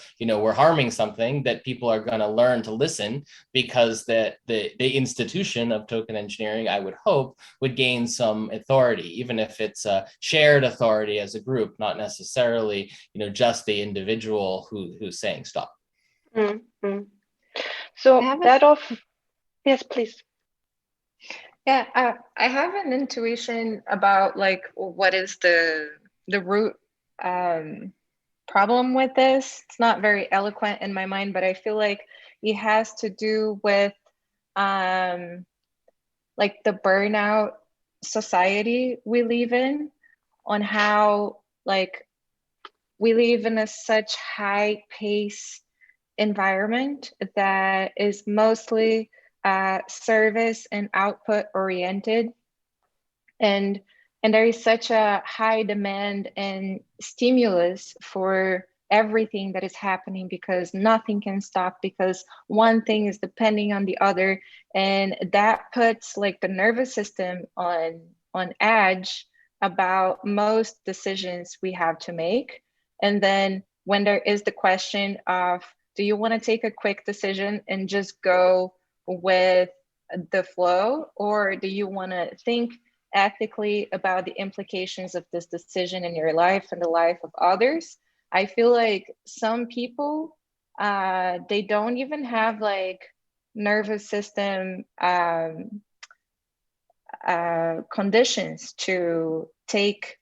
[SPEAKER 1] harming something, that people are going to learn to listen, because the institution of token engineering, I would hope, would gain some authority, even if it's a shared authority as a group, not necessarily, you know, just the individual who's saying stop.
[SPEAKER 2] Mm-hmm. So yes, please.
[SPEAKER 8] Yeah, I have an intuition about like what is the root problem with this. It's not very eloquent in my mind, but I feel like it has to do with like the burnout society we live in, on how like we live in such high pace environment that is mostly service and output oriented, and there is such a high demand and stimulus for everything that is happening, because nothing can stop, because one thing is depending on the other, and that puts like the nervous system on edge about most decisions we have to make. And then when there is the question of, do you want to take a quick decision and just go with the flow, or do you want to think ethically about the implications of this decision in your life and the life of others? I feel like some people, they don't even have like nervous system conditions to take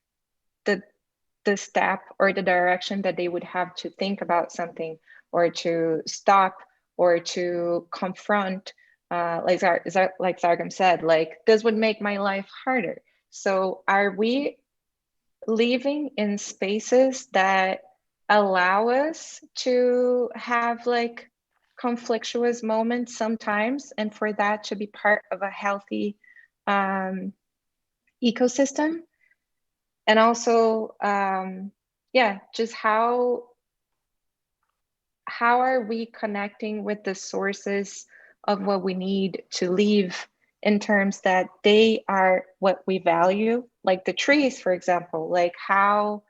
[SPEAKER 8] the step or the direction that they would have to think about something, or to stop, or to confront. Like Zargam said, like, this would make my life harder. So are we living in spaces that allow us to have like conflictuous moments sometimes, and for that to be part of a healthy ecosystem? And also, yeah, just how are we connecting with the sources of what we need to live, in terms that they are what we value, like the trees, for example, like how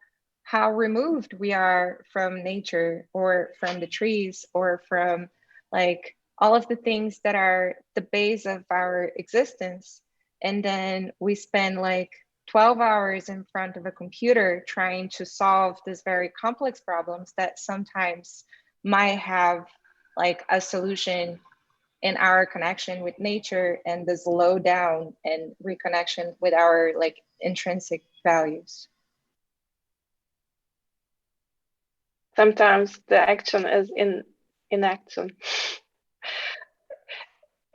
[SPEAKER 8] removed we are from nature, or from the trees, or from like all of the things that are the base of our existence. And then we spend like 12 hours in front of a computer trying to solve these very complex problems that sometimes might have like a solution in our connection with nature, and the slow down and reconnection with our like intrinsic values.
[SPEAKER 2] Sometimes the action is in inaction.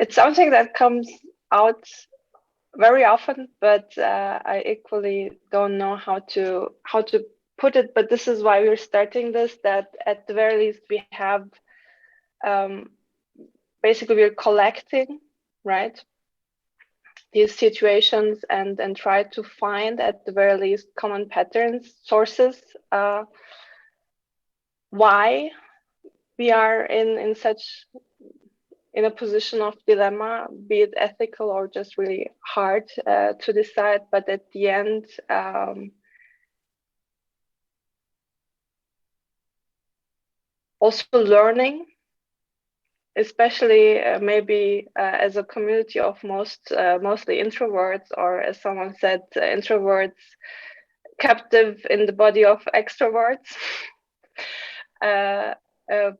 [SPEAKER 2] It's something that comes out very often, but I equally don't know how to put it. But this is why we're starting this, that at the very least we have basically we're collecting, right, these situations, and try to find at the very least common patterns, sources, why we are in a position of dilemma, be it ethical or just really hard to decide. But at the end, also learning, especially maybe as a community of mostly introverts, or as someone said, introverts captive in the body of extroverts.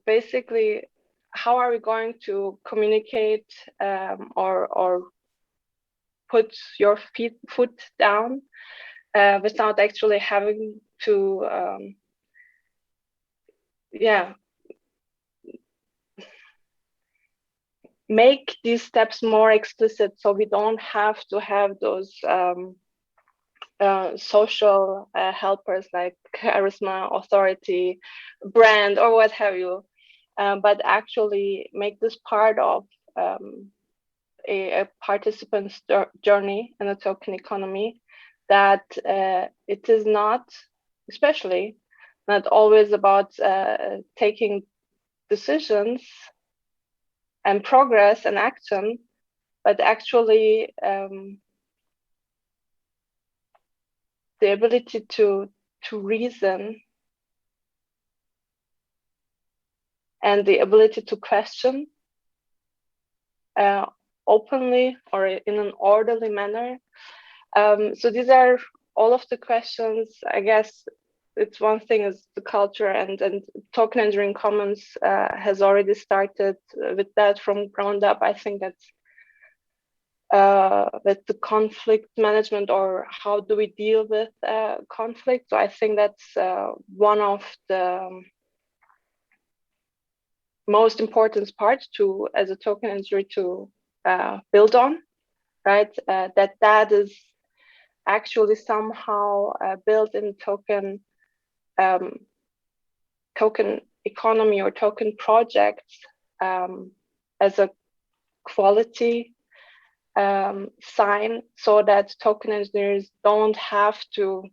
[SPEAKER 2] Basically, how are we going to communicate or put your foot down without actually having to make these steps more explicit, so we don't have to have those social helpers like charisma, authority, brand, or what have you, but actually make this part of a participant's journey in a token economy, that it is not, especially not always about taking decisions and progress and action, but actually the ability to reason, and the ability to question openly or in an orderly manner. So these are all of the questions. I guess it's one thing is the culture, and Token Engineering Commons has already started with that from ground up. I think that's with the conflict management, or how do we deal with conflict. So I think that's one of the most important parts to, as a token engineer, to build on, right? That is actually somehow built in token economy or token projects as a quality sign, so that token engineers don't have to,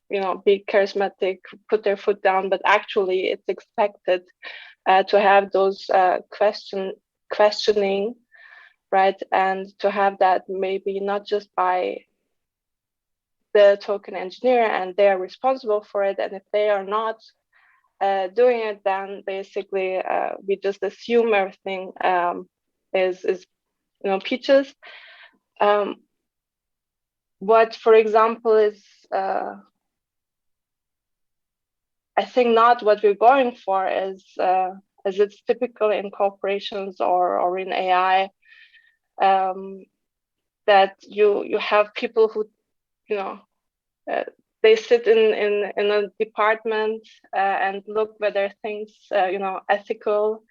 [SPEAKER 2] be charismatic, put their foot down, but actually it's expected to have those questioning, right? And to have that maybe not just by the token engineer, and they are responsible for it. And if they are not doing it, then basically we just assume everything is peaches. What, for example, is I think not what we're going for is as it's typical in corporations or in AI, that you have people who, they sit in a department and look whether things, ethical,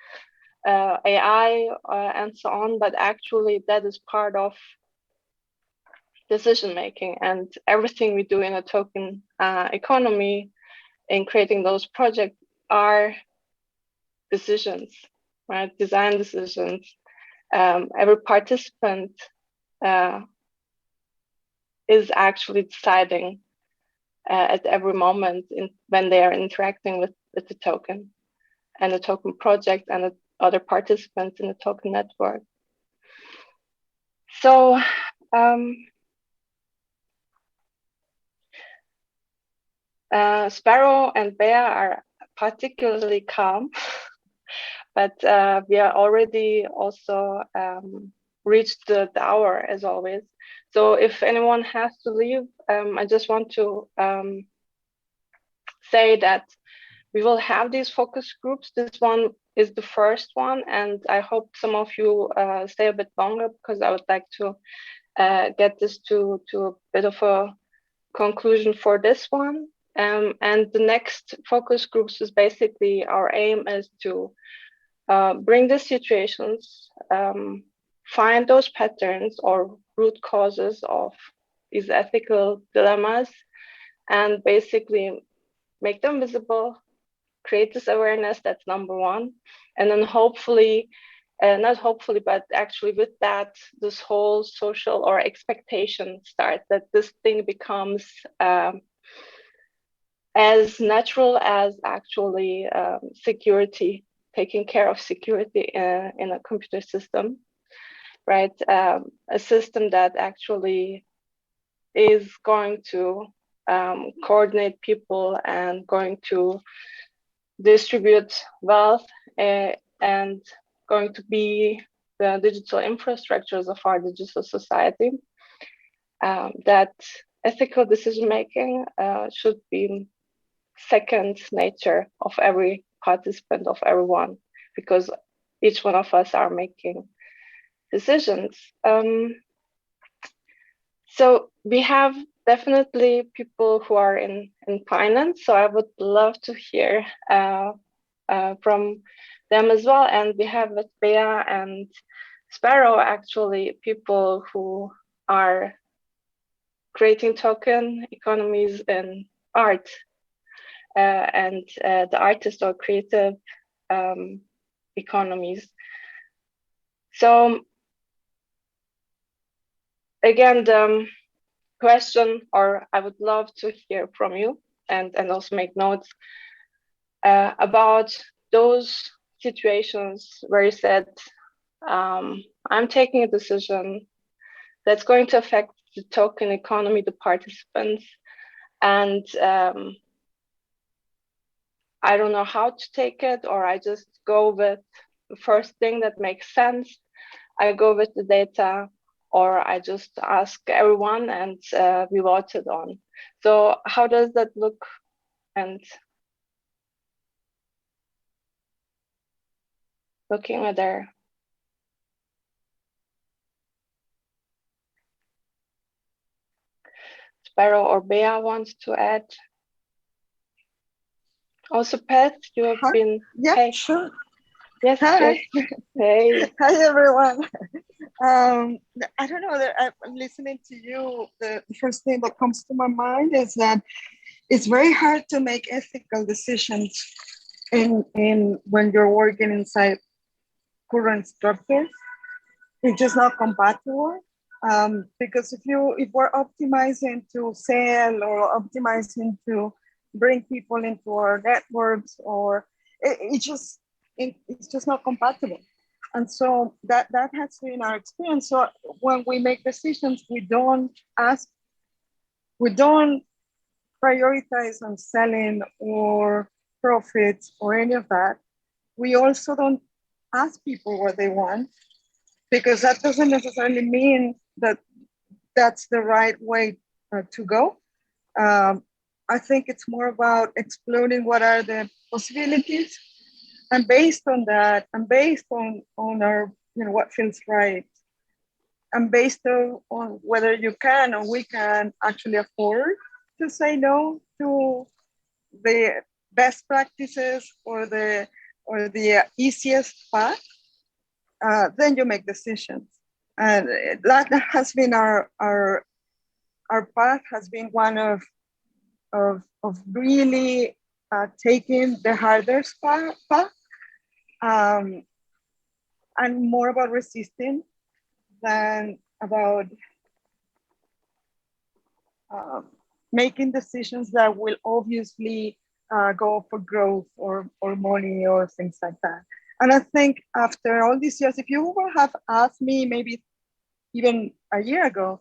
[SPEAKER 2] AI, and so on, but actually that is part of decision making, and everything we do in a token economy in creating those projects are decisions, right? Design decisions. Every participant is actually deciding at every moment when they are interacting with the token and the token project and the other participants in the token network. So Sparrow and Bear are particularly calm, but we are already also reached the hour as always. So if anyone has to leave, I just want to say that we will have these focus groups. This one is the first one, and I hope some of you stay a bit longer, because I would like to get this to a bit of a conclusion for this one. And the next focus groups is basically, our aim is to bring the situations, find those patterns or root causes of these ethical dilemmas, and basically make them visible, create this awareness. That's number one. And then hopefully, not hopefully, but actually with that, this whole social or expectation starts, that this thing becomes as natural as actually security, taking care of security in a computer system, right? A system that actually is going to coordinate people and going to distribute wealth and going to be the digital infrastructures of our digital society. That ethical decision making should be second nature of every participant, of everyone, because each one of us are making decisions. So we have definitely people who are in finance, so I would love to hear from them as well. And we have with Bea and Sparrow actually people who are creating token economies in art, and the artist or creative economies. So again, the question, or I would love to hear from you and also make notes about those situations where you said, I'm taking a decision that's going to affect the token economy, the participants, and I don't know how to take it, or I just go with the first thing that makes sense. I go with the data, or I just ask everyone and we vote it on. So how does that look? And looking at there. Sparrow or Bea wants to add. Also, Pat, you have been.
[SPEAKER 9] Yeah,
[SPEAKER 2] hey.
[SPEAKER 9] Sure.
[SPEAKER 2] Yes.
[SPEAKER 9] Hi.
[SPEAKER 2] Yes. Hey.
[SPEAKER 9] Hi, everyone. I don't know, that I'm listening to you. The first thing that comes to my mind is that it's very hard to make ethical decisions in when you're working inside current structures. It's just not compatible. Because if we're optimizing to sell or optimizing to bring people into our networks, or it's just not compatible. And so that has been our experience. So when we make decisions, we don't prioritize on selling or profits or any of that. We also don't ask people what they want, because that doesn't necessarily mean that that's the right way to go. I think it's more about exploring what are the possibilities And based on that, and based on our, what feels right, and based on whether you can or we can actually afford to say no to the best practices or the easiest path, then you make decisions. And that has been our path has been one of really taking the hardest path, and more about resisting than about making decisions that will obviously go for growth or money or things like that. And I think after all these years, if you would have asked me maybe even a year ago,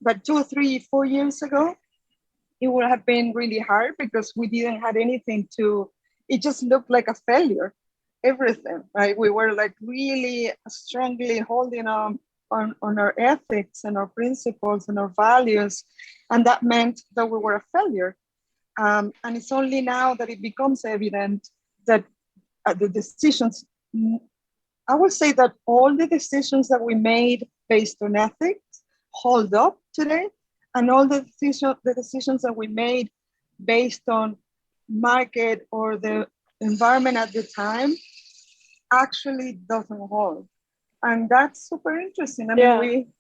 [SPEAKER 9] but 2, 3, 4 years ago, it would have been really hard because we didn't have anything it just looked like a failure, everything, right? We were like really strongly holding on our ethics and our principles and our values. And that meant that we were a failure. And it's only now that it becomes evident that the decisions, I would say that all the decisions that we made based on ethics hold up today. And all the decisions that we made based on market or the environment at the time actually doesn't hold. And that's super interesting. I mean,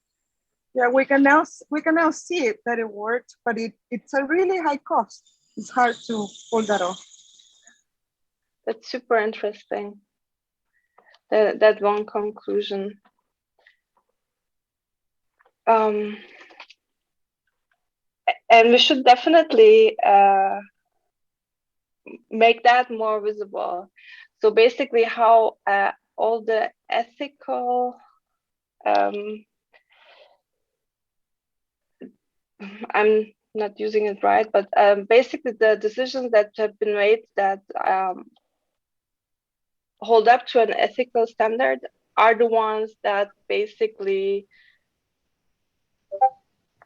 [SPEAKER 9] we can now see it that it worked, but it's a really high cost. It's hard to pull that off.
[SPEAKER 2] That's super interesting. That one conclusion. And we should definitely make that more visible. So basically how all the ethical, I'm not using it right, but basically the decisions that have been made that hold up to an ethical standard are the ones that basically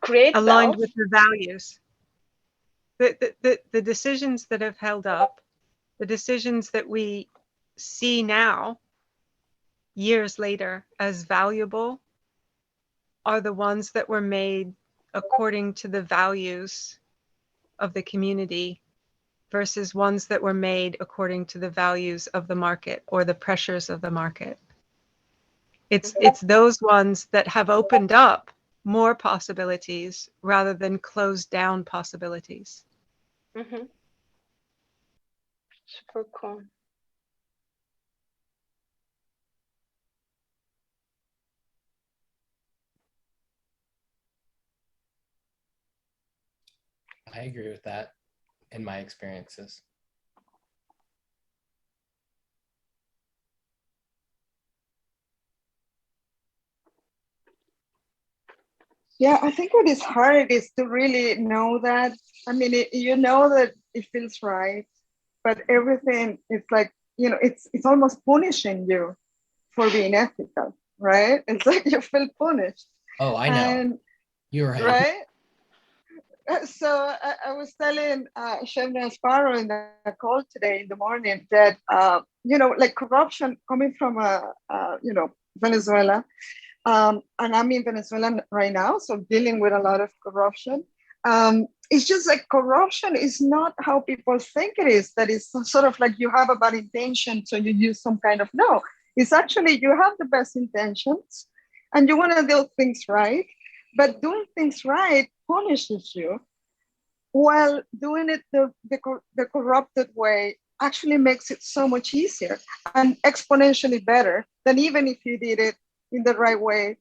[SPEAKER 2] create
[SPEAKER 4] aligned
[SPEAKER 2] wealth.
[SPEAKER 4] with the values. The decisions that have held up, the decisions that we see now, years later, as valuable, are the ones that were made according to the values of the community versus ones that were made according to the values of the market or the pressures of the market. It's those ones that have opened up more possibilities rather than closed down possibilities.
[SPEAKER 2] Mm-hmm. Super cool.
[SPEAKER 1] I agree with that in my experiences.
[SPEAKER 9] Yeah, I think what is hard is to really know that. I mean, you know that it feels right, but everything is like, it's almost punishing you for being ethical, right? It's like you feel punished.
[SPEAKER 1] Oh, I know.
[SPEAKER 9] And,
[SPEAKER 1] you're right.
[SPEAKER 9] Right? So I was telling Sebnem Sparrow in the call today in the morning that, like corruption coming from, Venezuela, and I'm in Venezuela right now, so dealing with a lot of corruption. It's just like corruption is not how people think it is, that it's sort of like you have a bad intention, so you use some kind of, no. It's actually you have the best intentions and you want to do things right, but doing things right punishes you, while doing it the corrupted way actually makes it so much easier and exponentially better than even if you did it in the right way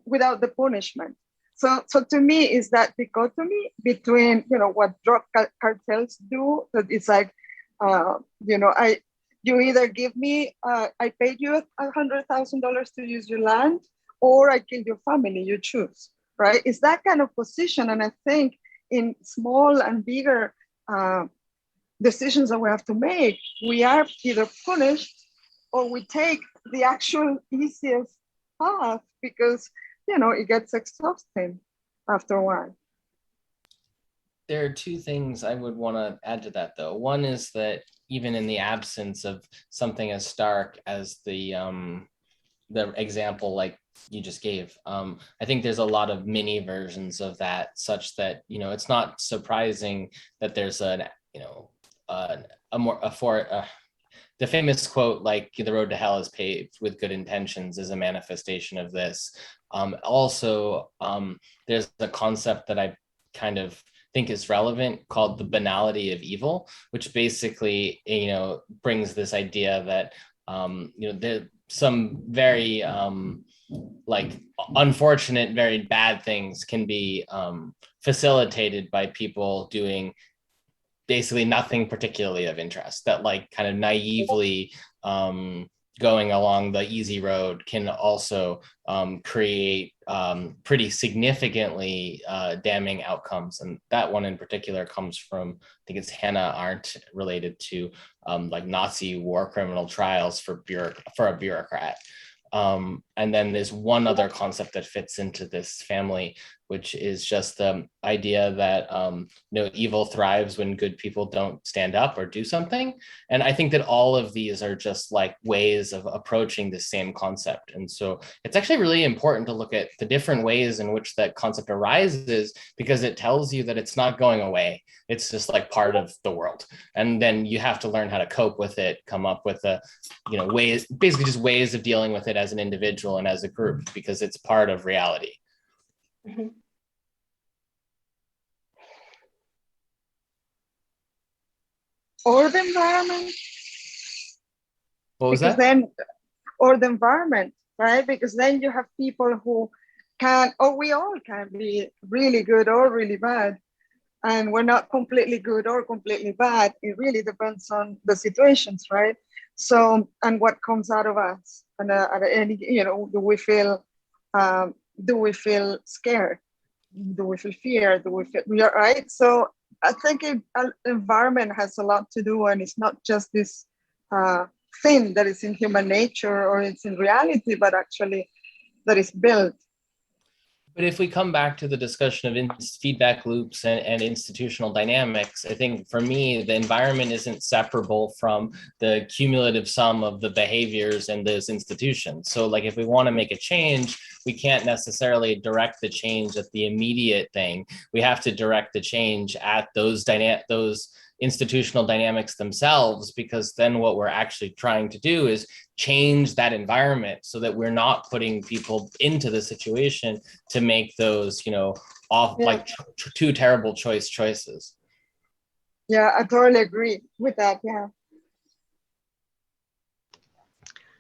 [SPEAKER 9] without the punishment. So to me, is that dichotomy between what drug cartels do, that it's like you either give me I paid you $100,000 to use your land, or I kill your family, you choose, right? It's that kind of position. And I think in small and bigger decisions that we have to make, we are either punished or we take the actual easiest path because, it gets exhausting after a while.
[SPEAKER 1] there are two things I would want to add to that, though. One is that even in the absence of something as stark as the example like you just gave, I think there's a lot of mini versions of that, such that, you know, it's not surprising that there's an, you know, the famous quote, like the road to hell is paved with good intentions, is a manifestation of this. There's a concept that I kind of think is relevant called the banality of evil, which basically, you know, brings this idea that, you know, there's some very like unfortunate, very bad things can be facilitated by people doing basically nothing particularly of interest, that like kind of naively going along the easy road can also create pretty significantly damning outcomes. And that one in particular comes from, I think it's Hannah Arendt, related to like Nazi war criminal trials for a bureaucrat. And then there's one other concept that fits into this family, which is just the idea that you know, evil thrives when good people don't stand up or do something. And I think that all of these are just like ways of approaching the same concept. And so it's actually really important to look at the different ways in which that concept arises, because it tells you that it's not going away. It's just like part of the world. And then you have to learn how to cope with it, come up with a, you know, ways, basically just ways of dealing with it as an individual and as a group, because it's part of reality.
[SPEAKER 2] Mm-hmm.
[SPEAKER 9] Or the environment.
[SPEAKER 1] What was
[SPEAKER 9] because
[SPEAKER 1] that?
[SPEAKER 9] Then, or the environment, right? Because then you have people who can, or we all can be really good or really bad. And we're not completely good or completely bad. It really depends on the situations, right? So, and what comes out of us, and at any, you know, do we feel scared? Do we feel fear? Do we feel, right? So I think environment has a lot to do, and it's not just this thing that is in human nature or it's in reality, but actually that is built.
[SPEAKER 1] But if we come back to the discussion of feedback loops and institutional dynamics, I think for me, the environment isn't separable from the cumulative sum of the behaviors in those institutions. So like if we want to make a change, we can't necessarily direct the change at the immediate thing. We have to direct the change at those institutional dynamics themselves, because then what we're actually trying to do is change that environment so that we're not putting people into the situation to make those, you know, like two terrible choices.
[SPEAKER 9] Yeah, I totally agree with that. Yeah.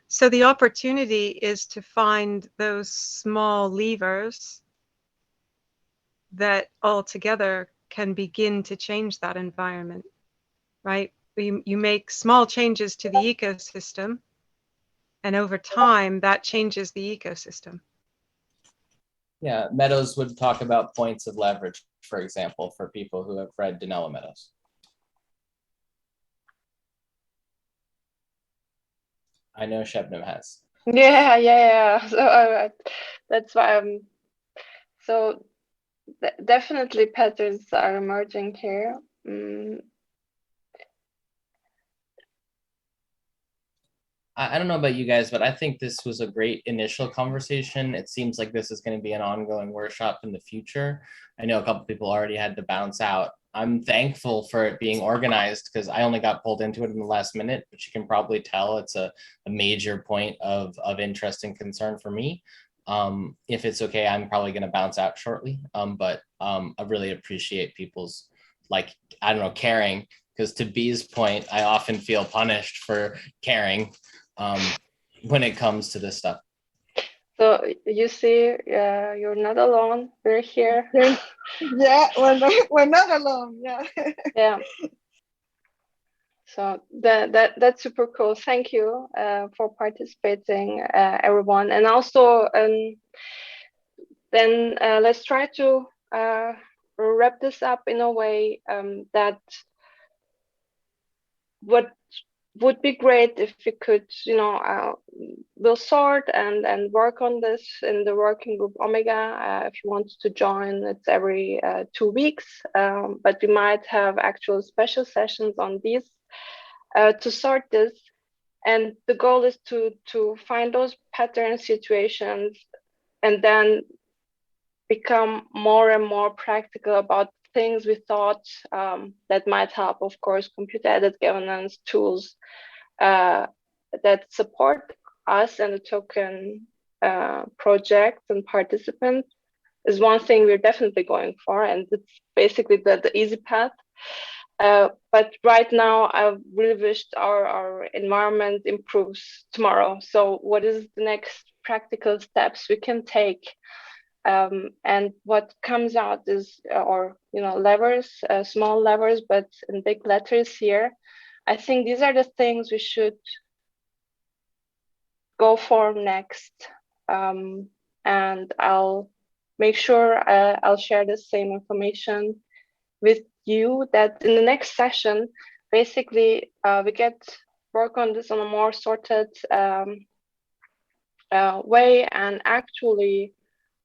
[SPEAKER 4] So the opportunity is to find those small levers that all together can begin to change that environment, right? You make small changes to the ecosystem, and over time that changes the ecosystem.
[SPEAKER 1] Yeah, Meadows would talk about points of leverage, for example, for people who have read Donella Meadows. I know Sebnem has.
[SPEAKER 2] Yeah. So that's why I'm so definitely patterns are emerging here.
[SPEAKER 1] I don't know about you guys, but I think this was a great initial conversation. It seems like this is going to be an ongoing workshop in the future. I know a couple people already had to bounce out. I'm thankful for it being organized, because I only got pulled into it in the last minute, but you can probably tell it's a major point of interest and concern for me. If it's okay, I'm probably going to bounce out shortly, but I really appreciate people's, like, I don't know, caring, because to B's point, I often feel punished for caring when it comes to this stuff.
[SPEAKER 2] So you see, you're not alone. We're here.
[SPEAKER 9] Yeah, we're not alone. Yeah.
[SPEAKER 2] Yeah. So that's super cool. Thank you for participating, everyone. And also, then let's try to wrap this up in a way that what would be great if we could, we'll sort and work on this in the working group Omega. If you want to join, it's every 2 weeks, but we might have actual special sessions on these to sort this. And the goal is to find those pattern situations and then become more and more practical about things we thought that might help. Of course, computer-aided governance tools that support us and the token projects and participants is one thing we're definitely going for, and it's basically the easy path. But right now, I really wished our environment improves tomorrow. So what is the next practical steps we can take? And what comes out is, levers, small levers, but in big letters here. I think these are the things we should go for next. And I'll make sure I'll share the same information with you, that in the next session, basically, we get work on this on a more sorted way and actually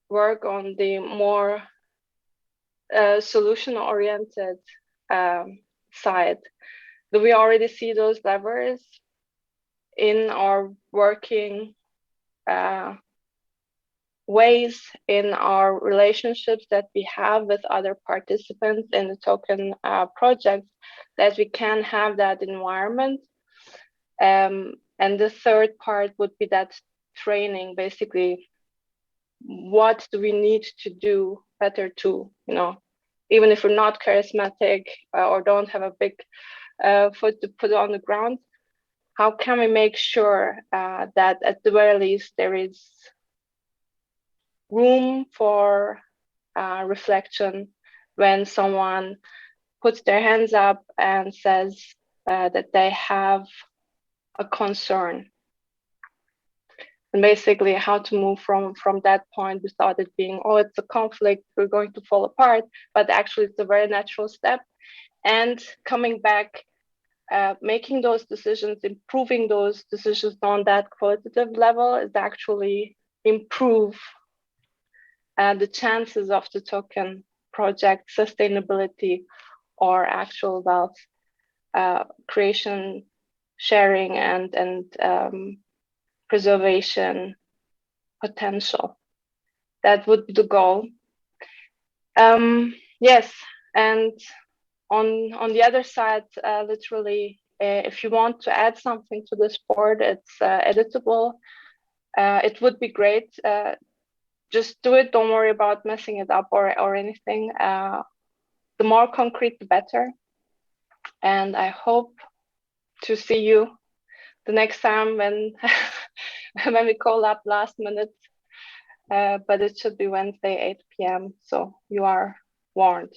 [SPEAKER 2] work on the more solution-oriented side. Do we already see those levers in our working ways, in our relationships that we have with other participants in the token project, that we can have that environment? And the third part would be that training, basically, what do we need to do better to, even if we're not charismatic or don't have a big foot to put on the ground, how can we make sure that at the very least there is room for reflection when someone puts their hands up and says that they have a concern? And basically how to move from that point without it being, oh, it's a conflict, we're going to fall apart, but actually it's a very natural step. And coming back, making those decisions, improving those decisions on that qualitative level is actually improve the chances of the token project sustainability or actual wealth creation, sharing, and preservation potential. That would be the goal. Yes, and on the other side, literally, if you want to add something to this board, it's editable. It would be great. Just do it. Don't worry about messing it up or anything. The more concrete, the better. And I hope to see you the next time when when we call up last minute. But it should be Wednesday, 8 p.m. So you are warned.